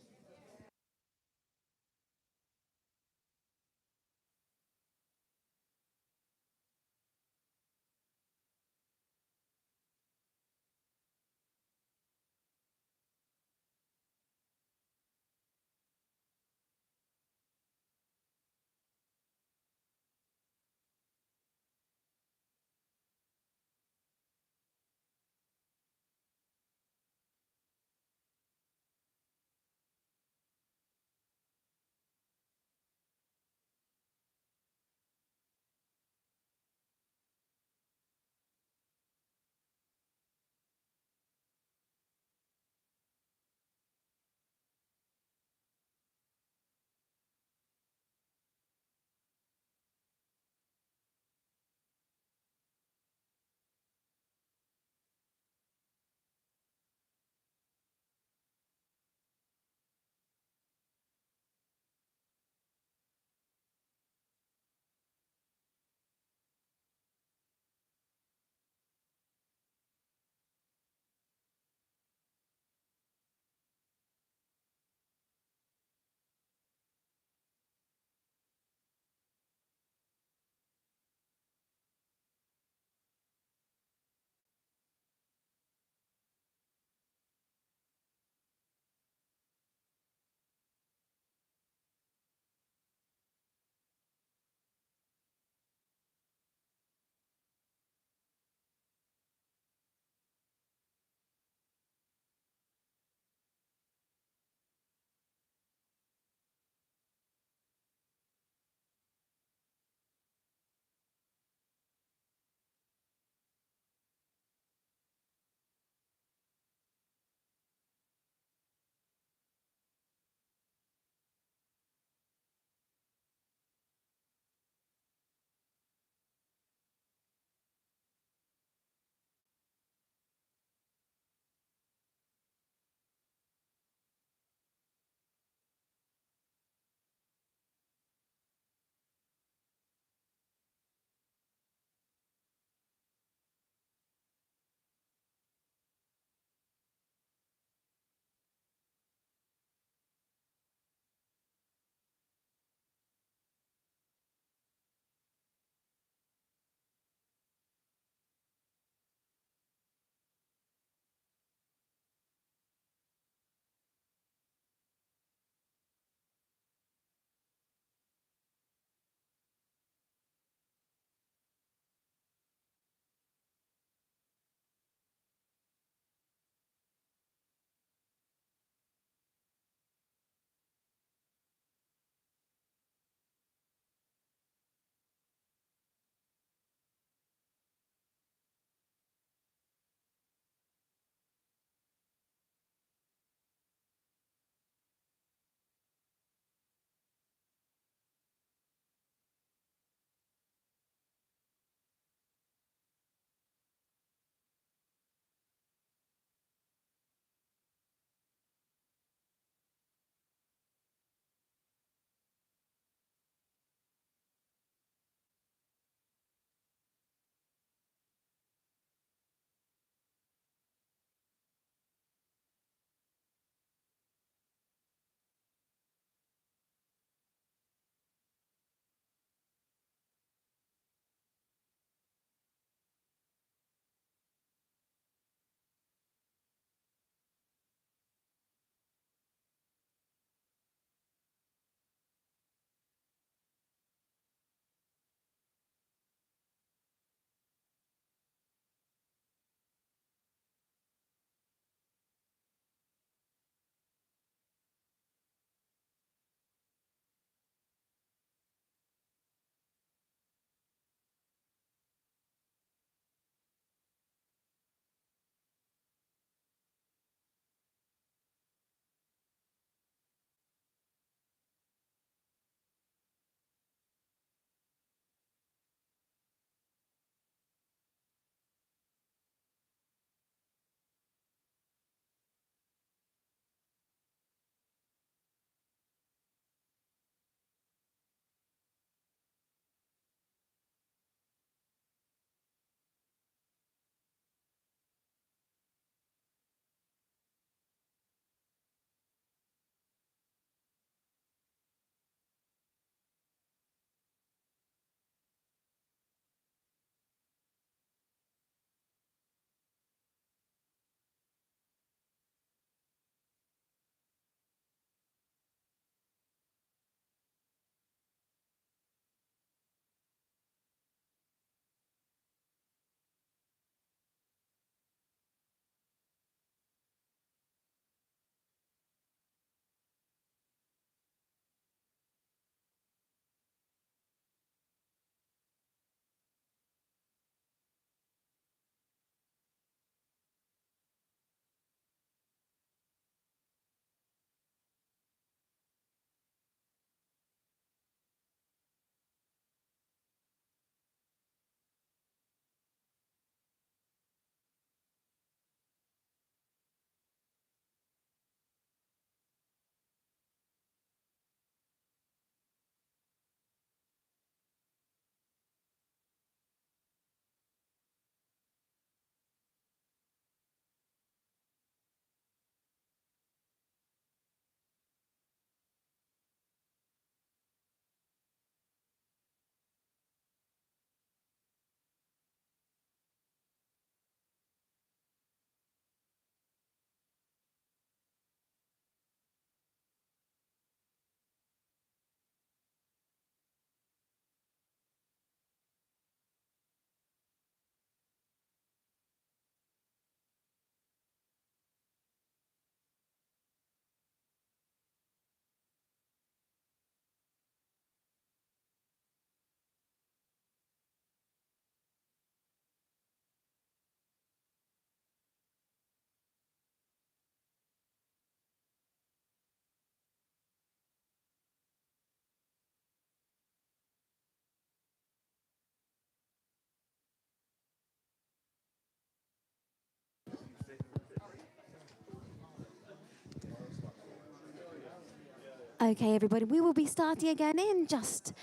Okay, everybody, we will be starting again in just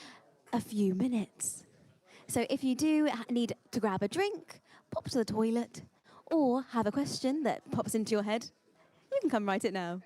a few minutes. So if you do need to grab a drink, pop to the toilet, or have a question that pops into your head, you can come write it now.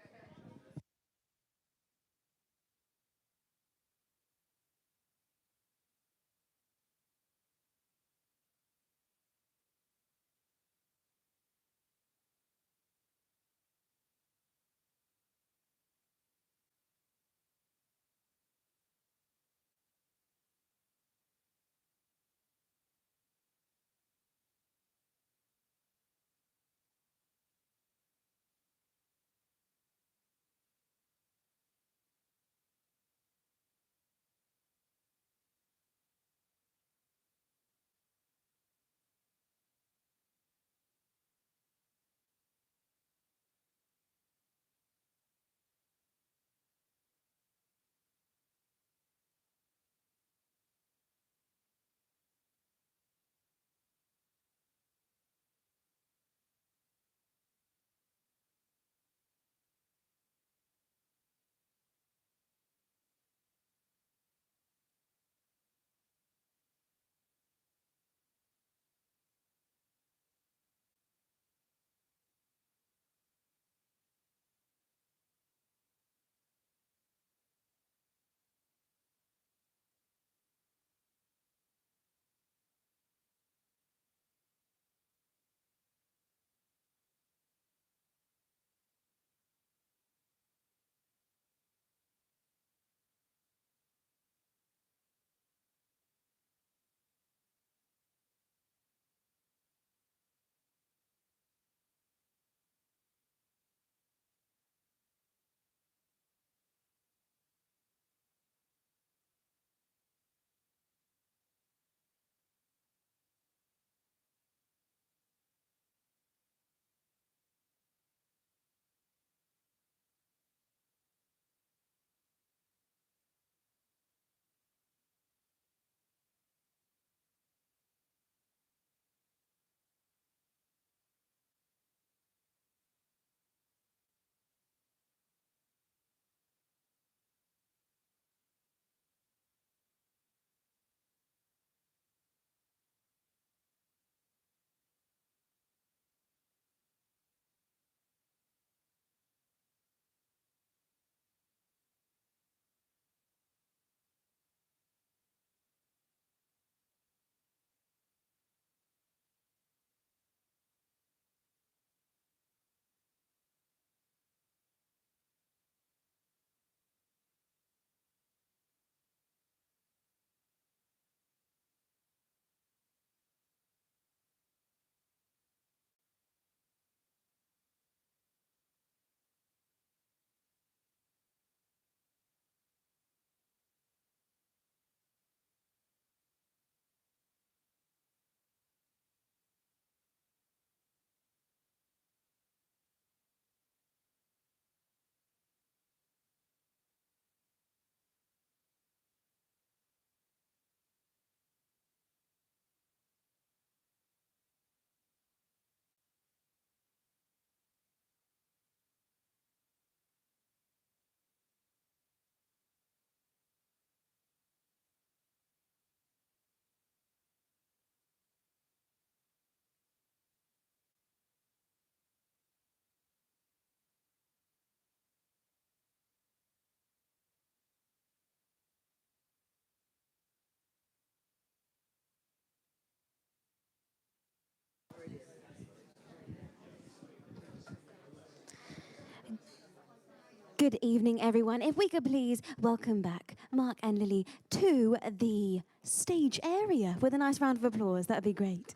Good evening, everyone. If we could please welcome back Mark and Lily to the stage area with a nice round of applause, that'd be great.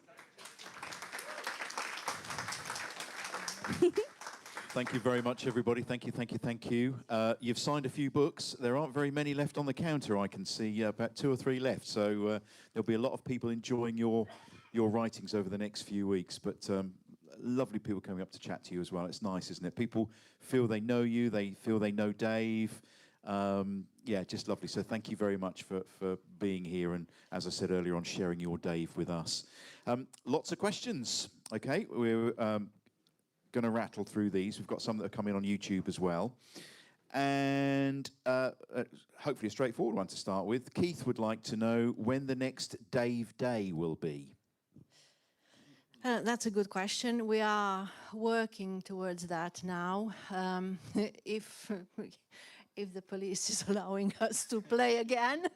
Thank you very much, everybody. Thank you, thank you, thank you. You've signed a few books. There aren't very many left on the counter, I can see, about 2 or 3 left. So there'll be a lot of people enjoying your writings over the next few weeks. But lovely people coming up to chat to you as well. It's nice, isn't it? People feel they know you. They feel they know Dave. Yeah, just lovely. So thank you very much for being here and, as I said earlier on, sharing your Dave with us. Lots of questions, okay? We're going to rattle through these. We've got some that are coming on YouTube as well. And hopefully a straightforward one to start with. Keith would like to know when the next Dave Day will be. That's a good question. We are working towards that now. If if the police is allowing us to play again.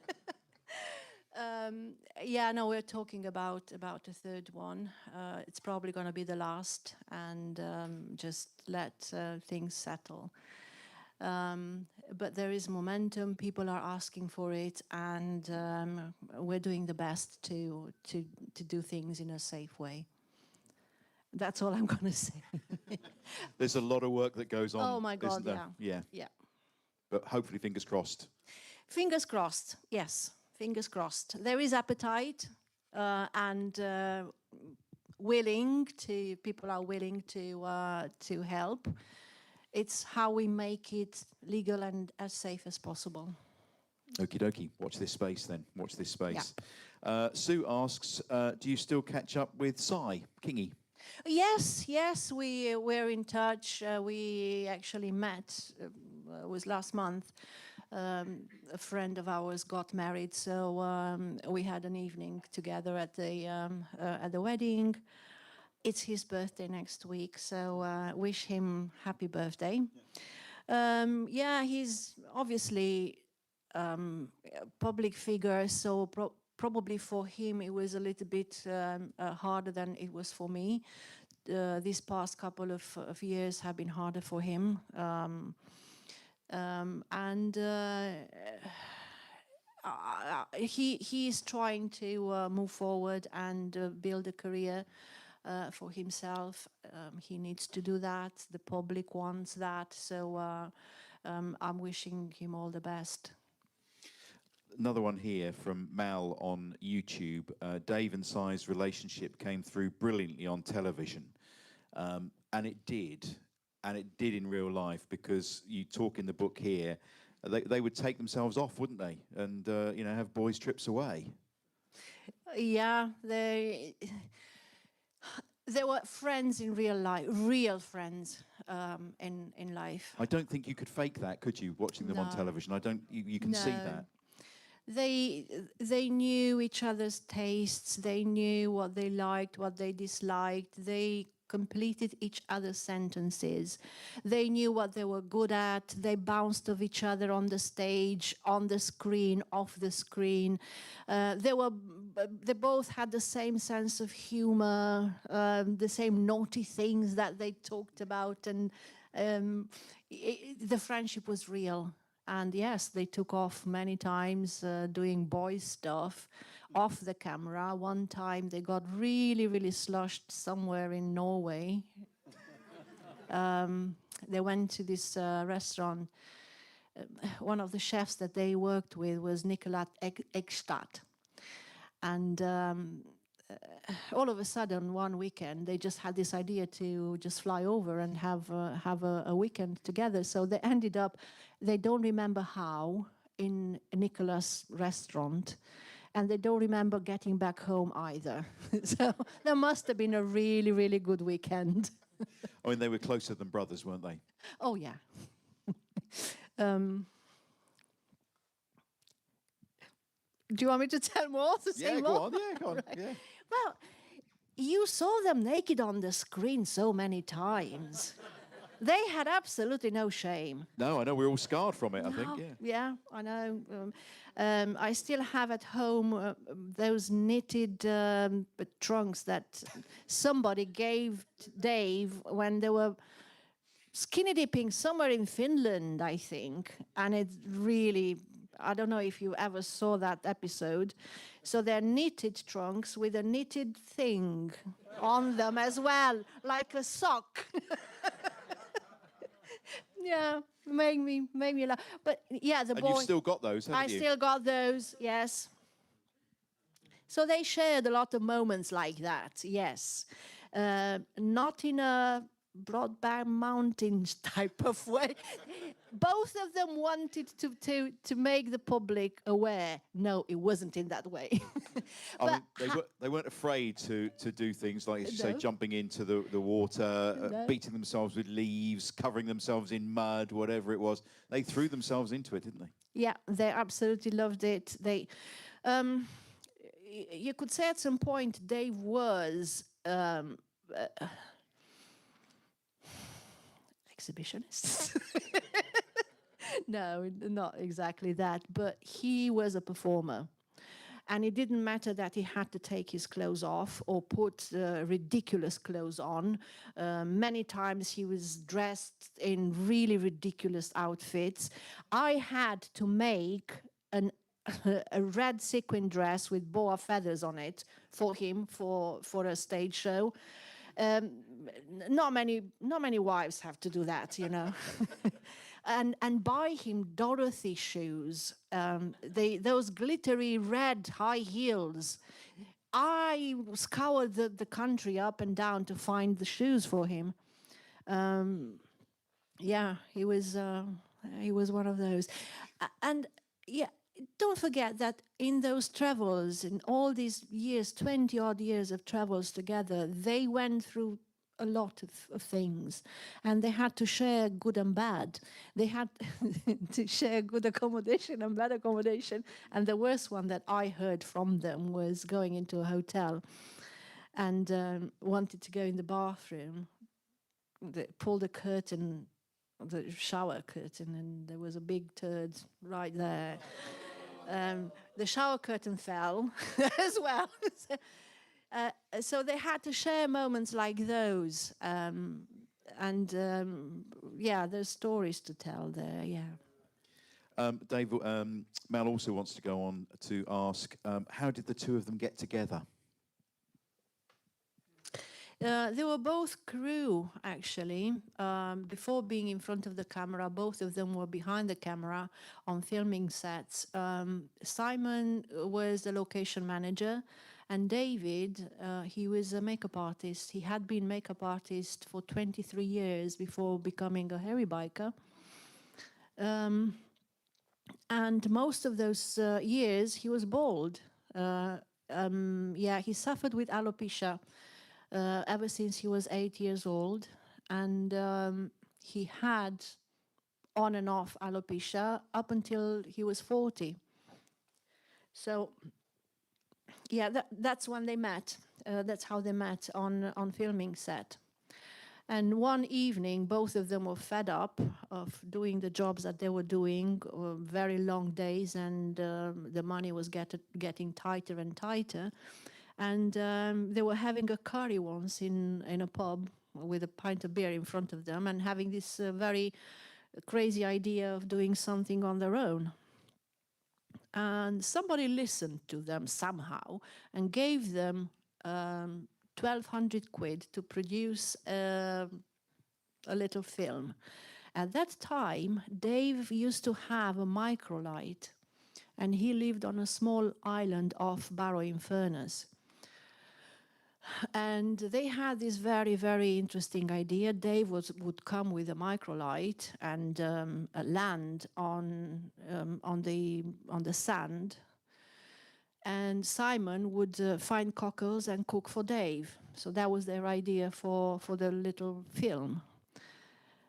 Yeah, no, we're talking about a third one. It's probably going to be the last, and just let things settle. But there is momentum. People are asking for it, and we're doing the best to do things in a safe way. That's all I'm going to say. There's a lot of work that goes on. Oh my God, isn't there? yeah. Yeah. Yeah. But hopefully, fingers crossed. Fingers crossed, yes. Fingers crossed. There is appetite and people are willing to help. It's how we make it legal and as safe as possible. Okie dokie. Watch this space then. Watch this space. Yeah. Sue asks, do you still catch up with Cy Kingy? Yes, we're in touch. We actually met, it was last month. A friend of ours got married, so we had an evening together at the wedding. It's his birthday next week, so wish him happy birthday. Yeah, he's obviously a public figure, so probably for him it was a little bit harder than it was for me. These past couple of years have been harder for him. And he is trying to move forward and build a career for himself. He needs to do that. The public wants that. So I'm wishing him all the best. Another one here from Mal on YouTube. Dave and Cy's relationship came through brilliantly on television. And it did. And it did in real life, because you talk in the book here, they would take themselves off, wouldn't they? And, have boys' trips away. Yeah, they were friends in real life, real friends in life. I don't think you could fake that, could you, watching them on television? You can see that. They knew each other's tastes. They knew what they liked, what they disliked. They completed each other's sentences. They knew what they were good at. They bounced off each other on the stage, on the screen, off the screen. They both had the same sense of humor, the same naughty things that they talked about, and the friendship was real. And yes, they took off many times doing boy stuff off the camera. One time they got really, really sloshed somewhere in Norway. They went to this restaurant. One of the chefs that they worked with was Nicolas Ekstad. And all of a sudden, one weekend, they just had this idea to just fly over and have a weekend together. So they ended up, they don't remember how, in Nicolas' restaurant, and they don't remember getting back home either. So there must have been a really, really good weekend. I mean, they were closer than brothers, weren't they? Oh, yeah. Do you want me to tell more? Yeah, go on. Yeah, go on. Right. Yeah. Well, you saw them naked on the screen so many times. They had absolutely no shame. No, I know, we're all scarred from it, I think, yeah. Yeah, I know. I still have at home those knitted trunks that somebody gave Dave when they were skinny dipping somewhere in Finland, I think. And it really, I don't know if you ever saw that episode. So they're knitted trunks with a knitted thing on them as well, like a sock. Yeah, made me laugh. But yeah, the boy. And you've still got those, haven't you? I still got those, yes. So they shared a lot of moments like that, yes. Not in a Broadband Mountain type of way. Both of them wanted to make the public aware. No, it wasn't in that way. I mean, they weren't afraid to do things like, as you say, No. jumping into the water, No. beating themselves with leaves, covering themselves in mud, whatever it was. They threw themselves into it, didn't they? Yeah, they absolutely loved it. You could say at some point Dave was exhibitionist. No, not exactly that, but he was a performer. And it didn't matter that he had to take his clothes off or put ridiculous clothes on. Many times he was dressed in really ridiculous outfits. I had to make a red sequin dress with boa feathers on it for him for a stage show. Not many wives have to do that, you know. and buy him Dorothy shoes, those glittery red high heels. I scoured the country up and down to find the shoes for him. Yeah, he was one of those. And yeah, don't forget that in those travels, in all these years, 20 odd years of travels together, they went through a lot of things, and they had to share good and bad. They had to share good accommodation and bad accommodation. And the worst one that I heard from them was going into a hotel and wanted to go in the bathroom. They pulled the curtain, the shower curtain, and there was a big turd right there. The shower curtain fell as well. So they had to share moments like those. Yeah, there's stories to tell there, yeah. Dave, Mel also wants to go on to ask, how did the two of them get together? They were both crew, actually. Before being in front of the camera, both of them were behind the camera on filming sets. Simon was the location manager, and David, he was a makeup artist. He had been makeup artist for 23 years before becoming a hairy biker. And most of those years, he was bald. Yeah, he suffered with alopecia ever since he was 8 years old. And he had on and off alopecia up until he was 40. So, yeah, that's when they met. That's how they met on filming set. And one evening, both of them were fed up of doing the jobs that they were doing, very long days, and the money was getting tighter and tighter. And they were having a curry once in a pub with a pint of beer in front of them, and having this very crazy idea of doing something on their own. And somebody listened to them somehow and gave them 1,200 quid to produce a little film. At that time, Dave used to have a microlight, and he lived on a small island off Barrow-in-Furness. And they had this very, very interesting idea. Dave would come with a microlight and land on the sand. And Simon would find cockles and cook for Dave. So that was their idea for the little film.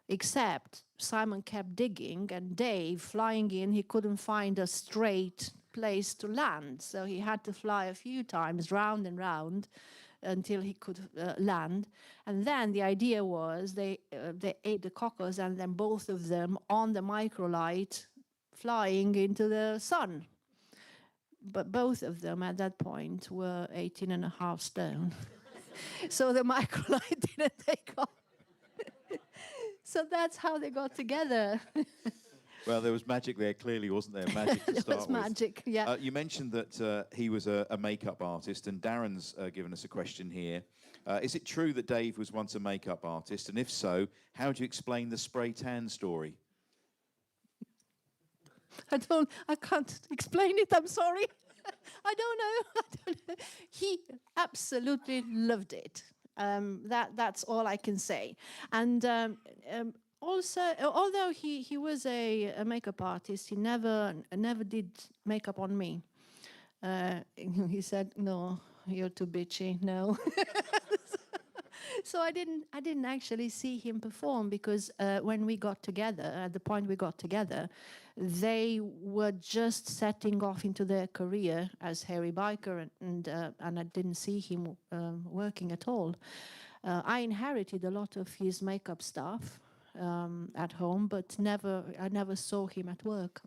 Except Simon kept digging, and Dave, flying in, he couldn't find a straight place to land. So he had to fly a few times round and round until he could land. And then the idea was they ate the cockles, and then both of them on the microlight flying into the sun. But both of them at that point were 18.5 stone. So the microlight didn't take off. So that's how they got together. Well, there was magic there, clearly, wasn't there? Magic to start There was with. magic, yeah. You mentioned that he was a makeup artist, and Darren's given us a question here. Is it true that Dave was once a makeup artist? And if so, how do you explain the spray tan story? I can't explain it, I'm sorry. I don't know. He absolutely loved it. That's all I can say. And also, although he was a makeup artist, he never did makeup on me. He said, "No, you're too bitchy. No." So I didn't actually see him perform because when we got together, at the point we got together, they were just setting off into their career as hairy biker, and I didn't see him working at all. I inherited a lot of his makeup stuff at home, but I never saw him at work.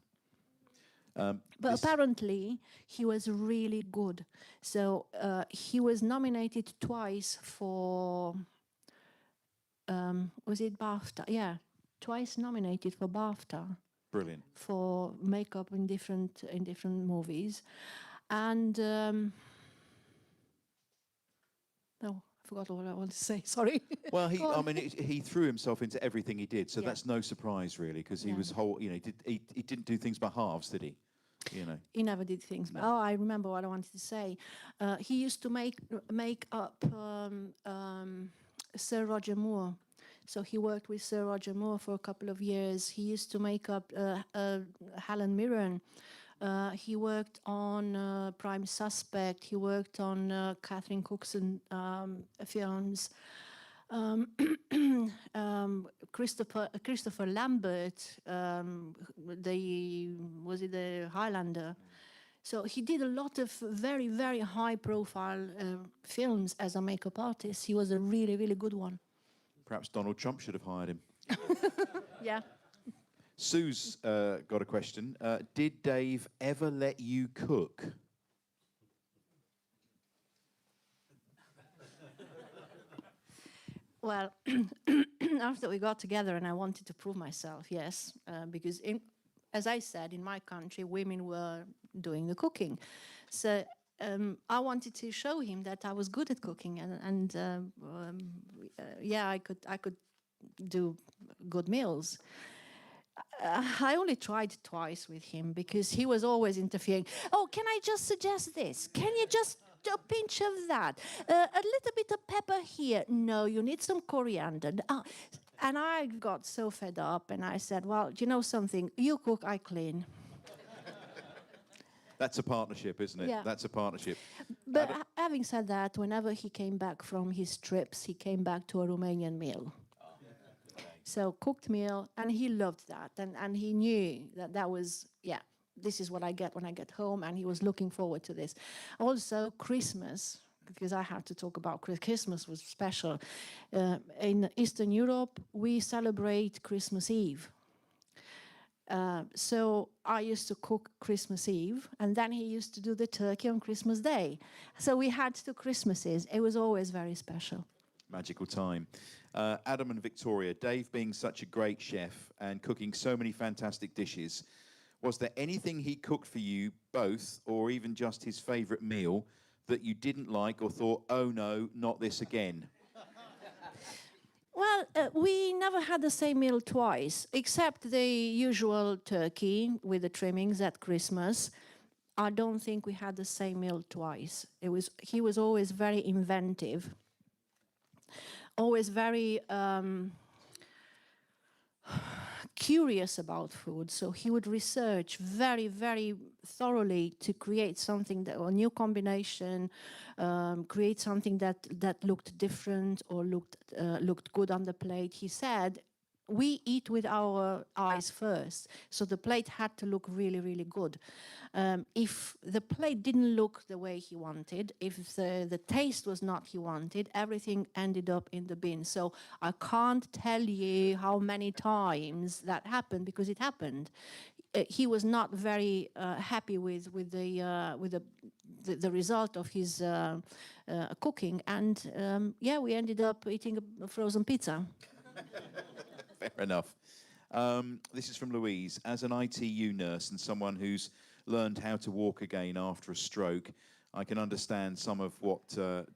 But apparently, he was really good. So he was nominated twice for, was it BAFTA? Yeah, twice nominated for BAFTA Brilliant. for makeup in different movies, and no, I forgot what I wanted to say. Sorry. Well, Go on. he threw himself into everything he did, so Yeah. that's no surprise really, because he Yeah. was he didn't do things by halves, did he? You know. He never did things. No. Oh, I remember what I wanted to say. He used to make up Sir Roger Moore. So he worked with Sir Roger Moore for a couple of years. He used to make up Helen Mirren. He worked on Prime Suspect. He worked on Catherine Cookson films. Christopher Lambert, was it the Highlander? So he did a lot of very, very high-profile films as a makeup artist. He was a really, really good one. Perhaps Donald Trump should have hired him. Yeah. Sue's got a question. Did Dave ever let you cook? Well, after we got together and I wanted to prove myself, yes, because as I said, in my country, women were doing the cooking. So I wanted to show him that I was good at cooking, and yeah, I could do good meals. I only tried twice with him because he was always interfering. Oh, can I just suggest this? Can you just a pinch of that? A little bit of pepper here. No, you need some coriander. And I got so fed up and I said, well, you know something? You cook, I clean. That's a partnership, isn't it? Yeah. That's a partnership. But having said that, whenever he came back from his trips, he came back to a Romanian meal. So cooked meal, and he loved that. And he knew that was, yeah, this is what I get when I get home, and he was looking forward to this. Also, Christmas, because I have to talk about Christmas was special. In Eastern Europe, we celebrate Christmas Eve. So I used to cook Christmas Eve, and then he used to do the turkey on Christmas Day. So we had 2 Christmases. It was always very special. Magical time. Adam and Victoria, Dave being such a great chef and cooking so many fantastic dishes, was there anything he cooked for you both, or even just his favourite meal, that you didn't like or thought, oh no, not this again? Well, we never had the same meal twice, except the usual turkey with the trimmings at Christmas. I don't think we had the same meal twice. He was always very inventive, always very curious about food. So he would research very, very thoroughly to create something a new combination, create something that looked different or looked good on the plate. He said, we eat with our eyes first, so the plate had to look really, really good. If the plate didn't look the way he wanted, if the taste was not he wanted, everything ended up in the bin. So I can't tell you how many times that happened, because it happened. He was not very happy with the result of his cooking, and yeah, we ended up eating a frozen pizza. Fair enough. This is from Louise. As an ITU nurse and someone who's learned how to walk again after a stroke, I can understand some of what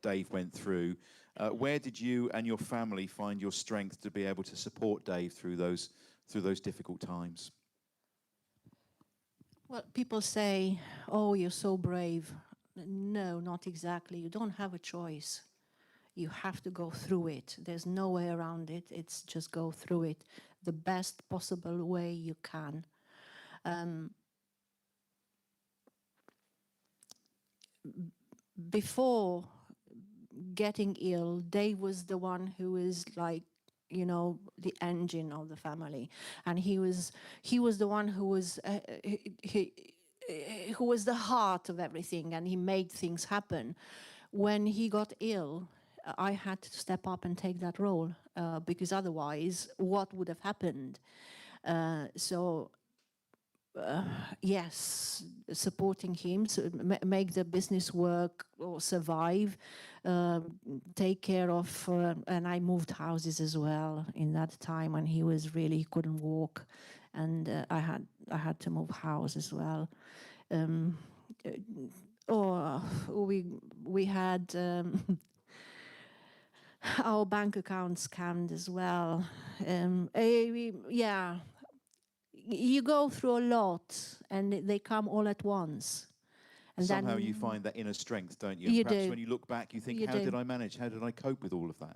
Dave went through. Where did you and your family find your strength to be able to support Dave through those difficult times? Well, people say, oh, you're so brave. No, not exactly. You don't have a choice. You have to go through it. There's no way around it. It's just go through it the best possible way you can. Before getting ill, Dave was the one who was like, you know, the engine of the family, and he was the one who was who was the heart of everything, and he made things happen. When he got ill, I had to step up and take that role, because otherwise, what would have happened? So yes, supporting him to make the business work or survive, take care of, and I moved houses as well in that time when he was really, he couldn't walk, and I had to move house as well. Or we had our bank account scammed as well. Yeah, you go through a lot and they come all at once. And Somehow then you find that inner strength, don't you? You And perhaps do. when you look back, you think, You how do. did I manage? How did I cope with all of that?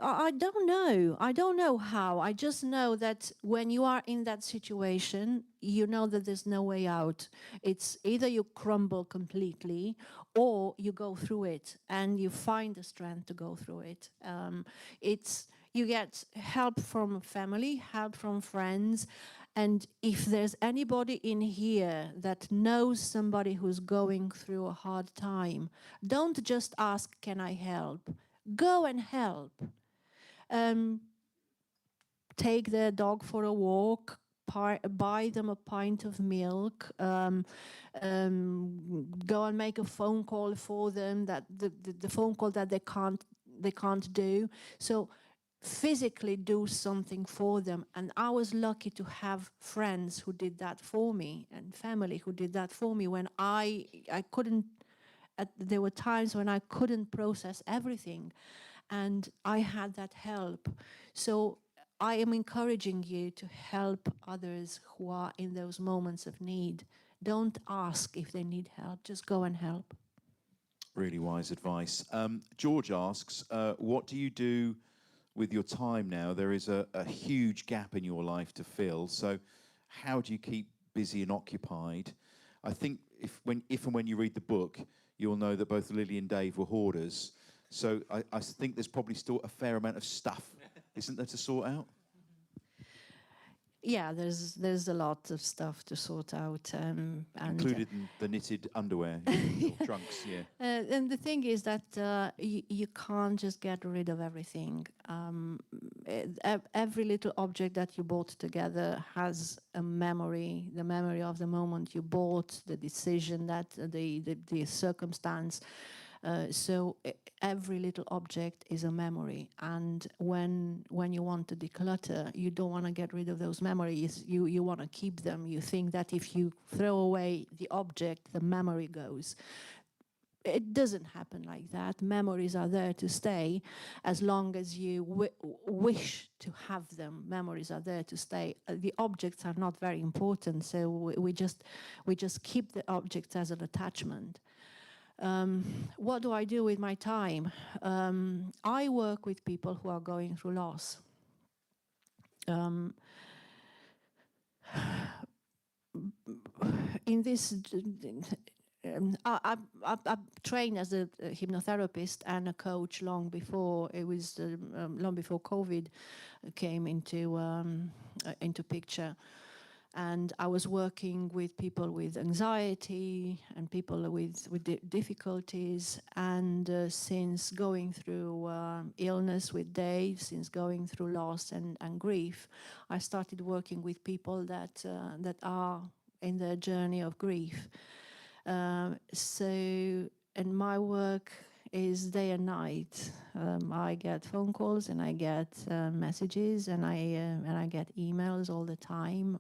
I don't know. I don't know how. I just know that when you are in that situation, you know that there's no way out. It's either you crumble completely or you go through it and you find the strength to go through it. It's you get help from family, help from friends. And if there's anybody in here that knows somebody who's going through a hard time, don't just ask, can I help? Go and help. Take the dog for a walk, buy them a pint of milk, go and make a phone call for them, that the phone call that they can't do. So physically do something for them. And I was lucky to have friends who did that for me and family who did that for me when I couldn't. There were times when I couldn't process everything, and I had that help. So I am encouraging you to help others who are in those moments of need. Don't ask if they need help, just go and help. Really wise advice. George asks, what do you do with your time now? There is a huge gap in your life to fill. So how do you keep busy and occupied? I think if and when you read the book, you'll know that both Lily and Dave were hoarders. So I think there's probably still a fair amount of stuff, isn't there, to sort out? Yeah, there's a lot of stuff to sort out, and Included in the knitted underwear, your trunks, yeah. and the thing is that you can't just get rid of everything. Every little object that you bought together has a memory, the memory of the moment you bought, the decision, that the circumstance. So every little object is a memory, and when you want to declutter, you don't want to get rid of those memories. You want to keep them. You think that if you throw away the object, the memory goes. It doesn't happen like that. Memories are there to stay as long as you wish to have them. Memories are there to stay. The objects are not very important, so we just keep the objects as an attachment. What do I do with my time? I work with people who are going through loss. In this, I trained as a hypnotherapist and a coach long before it was long before COVID came into picture. And I was working with people with anxiety and people with difficulties. And since going through illness with Dave, since going through loss and grief, I started working with people that are in their journey of grief. And my work is day and night. I get phone calls and I get messages and I get emails all the time.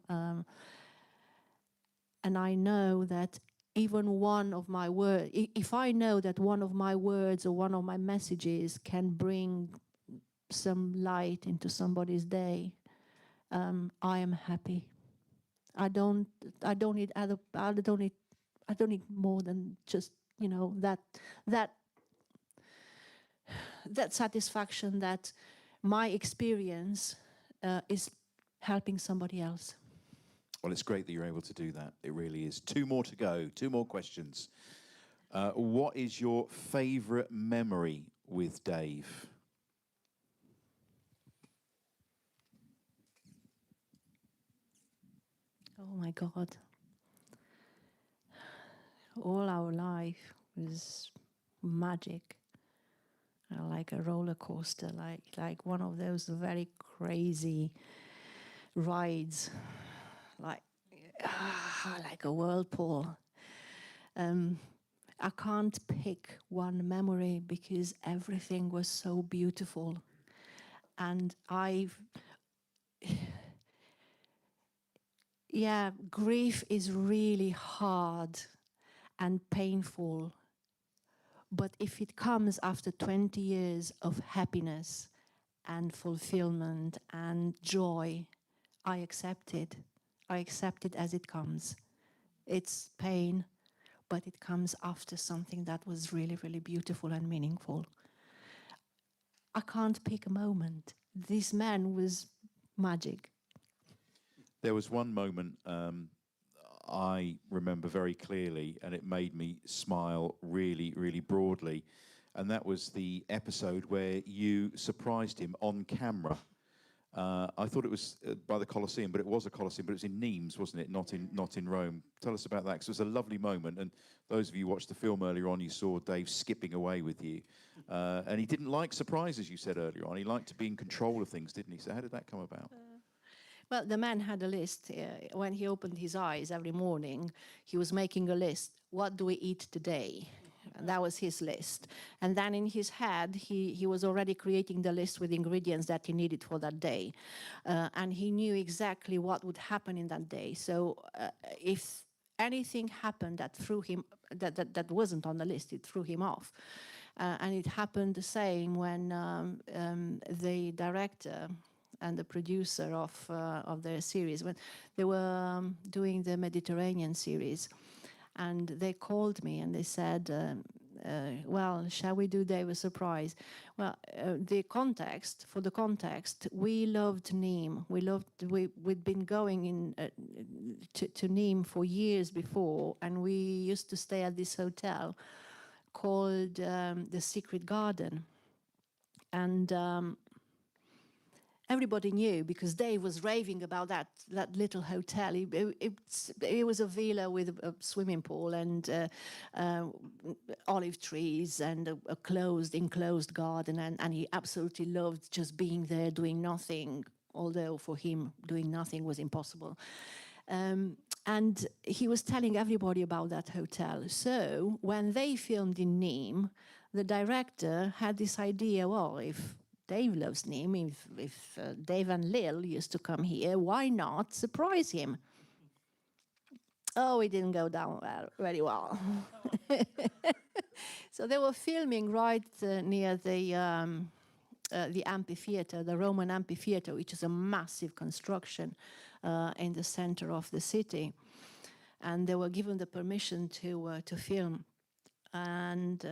And I know that even one of my words, if I know that one of my words or one of my messages can bring some light into somebody's day, I am happy. I don't need more than just that that that satisfaction that my experience is helping somebody else. Well, it's great that you're able to do that. It really is. 2 more to go. 2 more questions. What is your favourite memory with Dave? Oh my God. All our life was magic. Like a roller coaster, like one of those very crazy rides, like like a whirlpool. I can't pick one memory because everything was so beautiful. And grief is really hard and painful. But if it comes after 20 years of happiness and fulfillment and joy, I accept it. I accept it as it comes. It's pain, but it comes after something that was really, really beautiful and meaningful. I can't pick a moment. This man was magic. There was one moment I remember very clearly, and it made me smile really, really broadly. And that was the episode where you surprised him on camera. I thought it was by the Colosseum, but it was a Colosseum, but it was in Nimes, wasn't it? Not in Rome. Tell us about that, because it was a lovely moment. And those of you who watched the film earlier on, you saw Dave skipping away with you. And he didn't like surprises, you said earlier on. He liked to be in control of things, didn't he? So how did that come about? Well, the man had a list. When he opened his eyes every morning, he was making a list. What do we eat today? And that was his list. And then in his head, he was already creating the list with ingredients that he needed for that day. And he knew exactly what would happen in that day. So if anything happened that threw him, that wasn't on the list, it threw him off. And it happened the same when the director and the producer of the series, when they were doing the Mediterranean series, and they called me and they said, well, shall we do Dave a surprise? Well, for the context, we loved Nîmes. We'd been going in to Nîmes for years before, and we used to stay at this hotel called the Secret Garden. And everybody knew, because Dave was raving about that little hotel. It was a villa with a swimming pool and olive trees and a enclosed garden, and he absolutely loved just being there doing nothing, although for him doing nothing was impossible. And he was telling everybody about that hotel. So when they filmed in Nîmes, the director had this idea, well, if Dave loves Nîmes, if Dave and Lil used to come here, why not surprise him? Oh, it didn't go down very well. So they were filming right near the amphitheater, the Roman amphitheater, which is a massive construction in the center of the city. And they were given the permission to film. And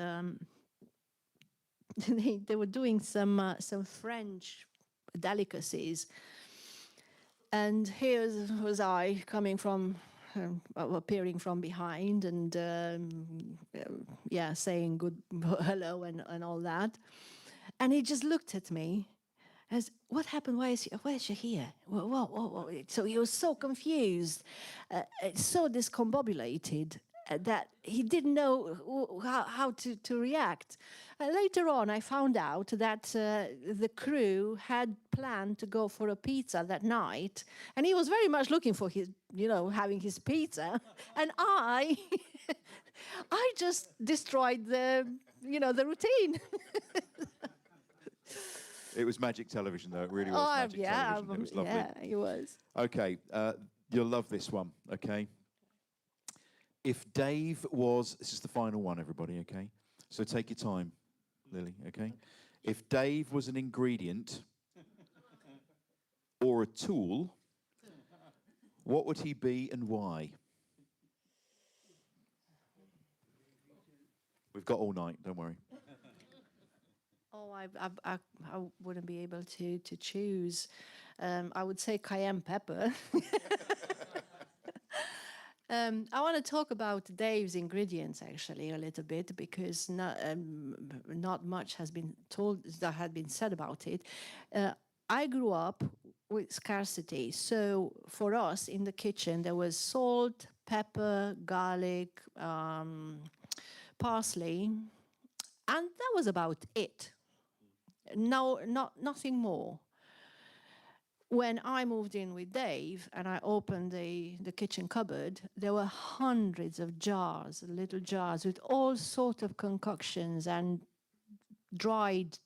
they were doing some French delicacies, and here was I coming from, appearing from behind, and saying good hello and all that, and he just looked at me as, what happened? Why is she here? Whoa. So he was so confused, so discombobulated, that he didn't know how to react. Later on, I found out that the crew had planned to go for a pizza that night, and he was very much looking for his, having his pizza, and I just destroyed the routine. It was magic television, though. It really was magic television. It was lovely. Yeah, it was. Okay, you'll love this one, okay? If Dave was... This is the final one, everybody, okay? So take your time, Lily, okay? If Dave was an ingredient or a tool, what would he be and why? We've got all night, don't worry. Oh, I wouldn't be able to choose. I would say cayenne pepper. I want to talk about Dave's ingredients actually a little bit because not much has been told that had been said about it. I grew up with scarcity, so for us in the kitchen there was salt, pepper, garlic, parsley, and that was about it. No, nothing more. When I moved in with Dave and I opened the kitchen cupboard, there were hundreds of jars, little jars with all sorts of concoctions and dried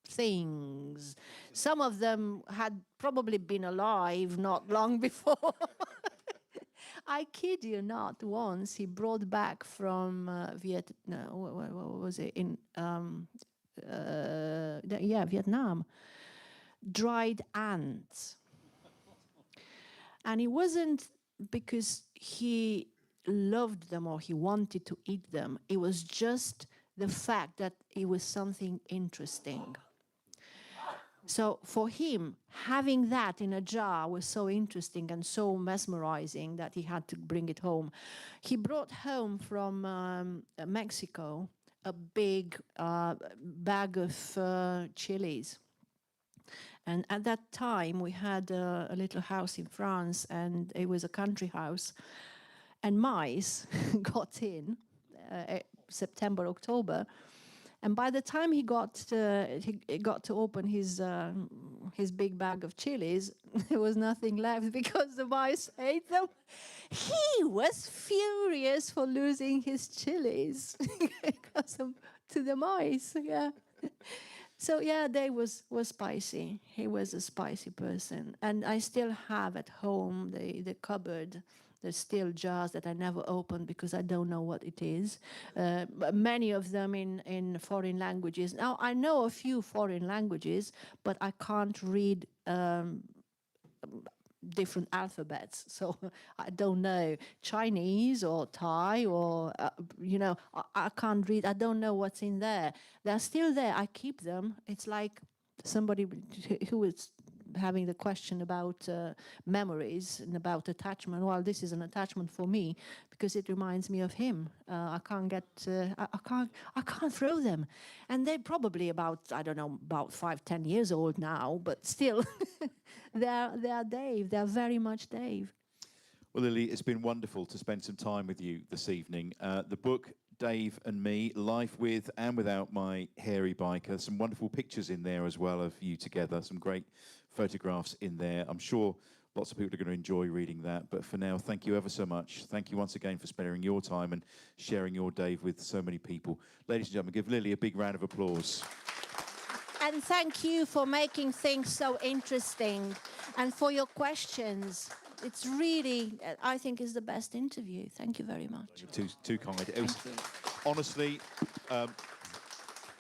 things. Some of them had probably been alive not long before. I kid you not, once he brought back from Vietnam, what was it, Vietnam, dried ants. And it wasn't because he loved them or he wanted to eat them. It was just the fact that it was something interesting. So for him, having that in a jar was so interesting and so mesmerizing that he had to bring it home. He brought home from Mexico a big bag of chilies. And at that time, we had a little house in France, and it was a country house. And mice got in September, October. And by the time he got to open his big bag of chilies, there was nothing left because the mice ate them. He was furious for losing his chilies to the mice. Yeah. So yeah, Dave was spicy. He was a spicy person. And I still have at home the cupboard. There's still jars that I never opened because I don't know what it is. Many of them in foreign languages. Now, I know a few foreign languages, but I can't read different alphabets. So I don't know Chinese or Thai or, I can't read. I don't know what's in there. They're still there. I keep them. It's like somebody who was having the question about memories and about attachment. Well, this is an attachment for me because it reminds me of him. I can't throw them, and they're probably about, I don't know, about 5-10 years old now, but still, they're Dave. They're very much Dave. Well, Lili, it's been wonderful to spend some time with you this evening. The book, Dave and Me, Life with and Without My Hairy Biker. Some wonderful pictures in there as well of you together. Some great photographs in there. I'm sure lots of people are going to enjoy reading that. But for now, thank you ever so much. Thank you once again for spending your time and sharing your Dave with so many people. Ladies and gentlemen, give Lili a big round of applause. And thank you for making things so interesting and for your questions. It's really, I think, is the best interview. Thank you very much. Too kind. It was honestly an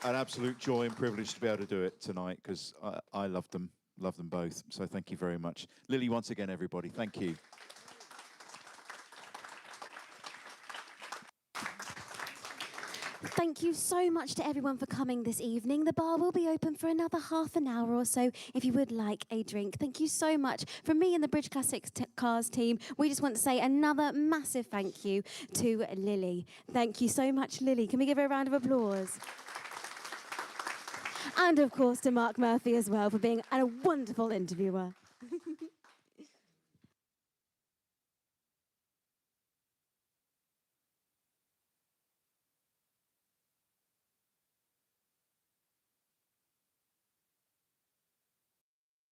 absolute joy and privilege to be able to do it tonight because I love them both. So thank you very much. Lili, once again, everybody, thank you. Thank you so much to everyone for coming this evening. The bar will be open for another half an hour or so if you would like a drink. Thank you so much. From me and the Bridge Classics Cars team, we just want to say another massive thank you to Lili. Thank you so much, Lili. Can we give her a round of applause? And of course to Mark Murphy as well for being a wonderful interviewer.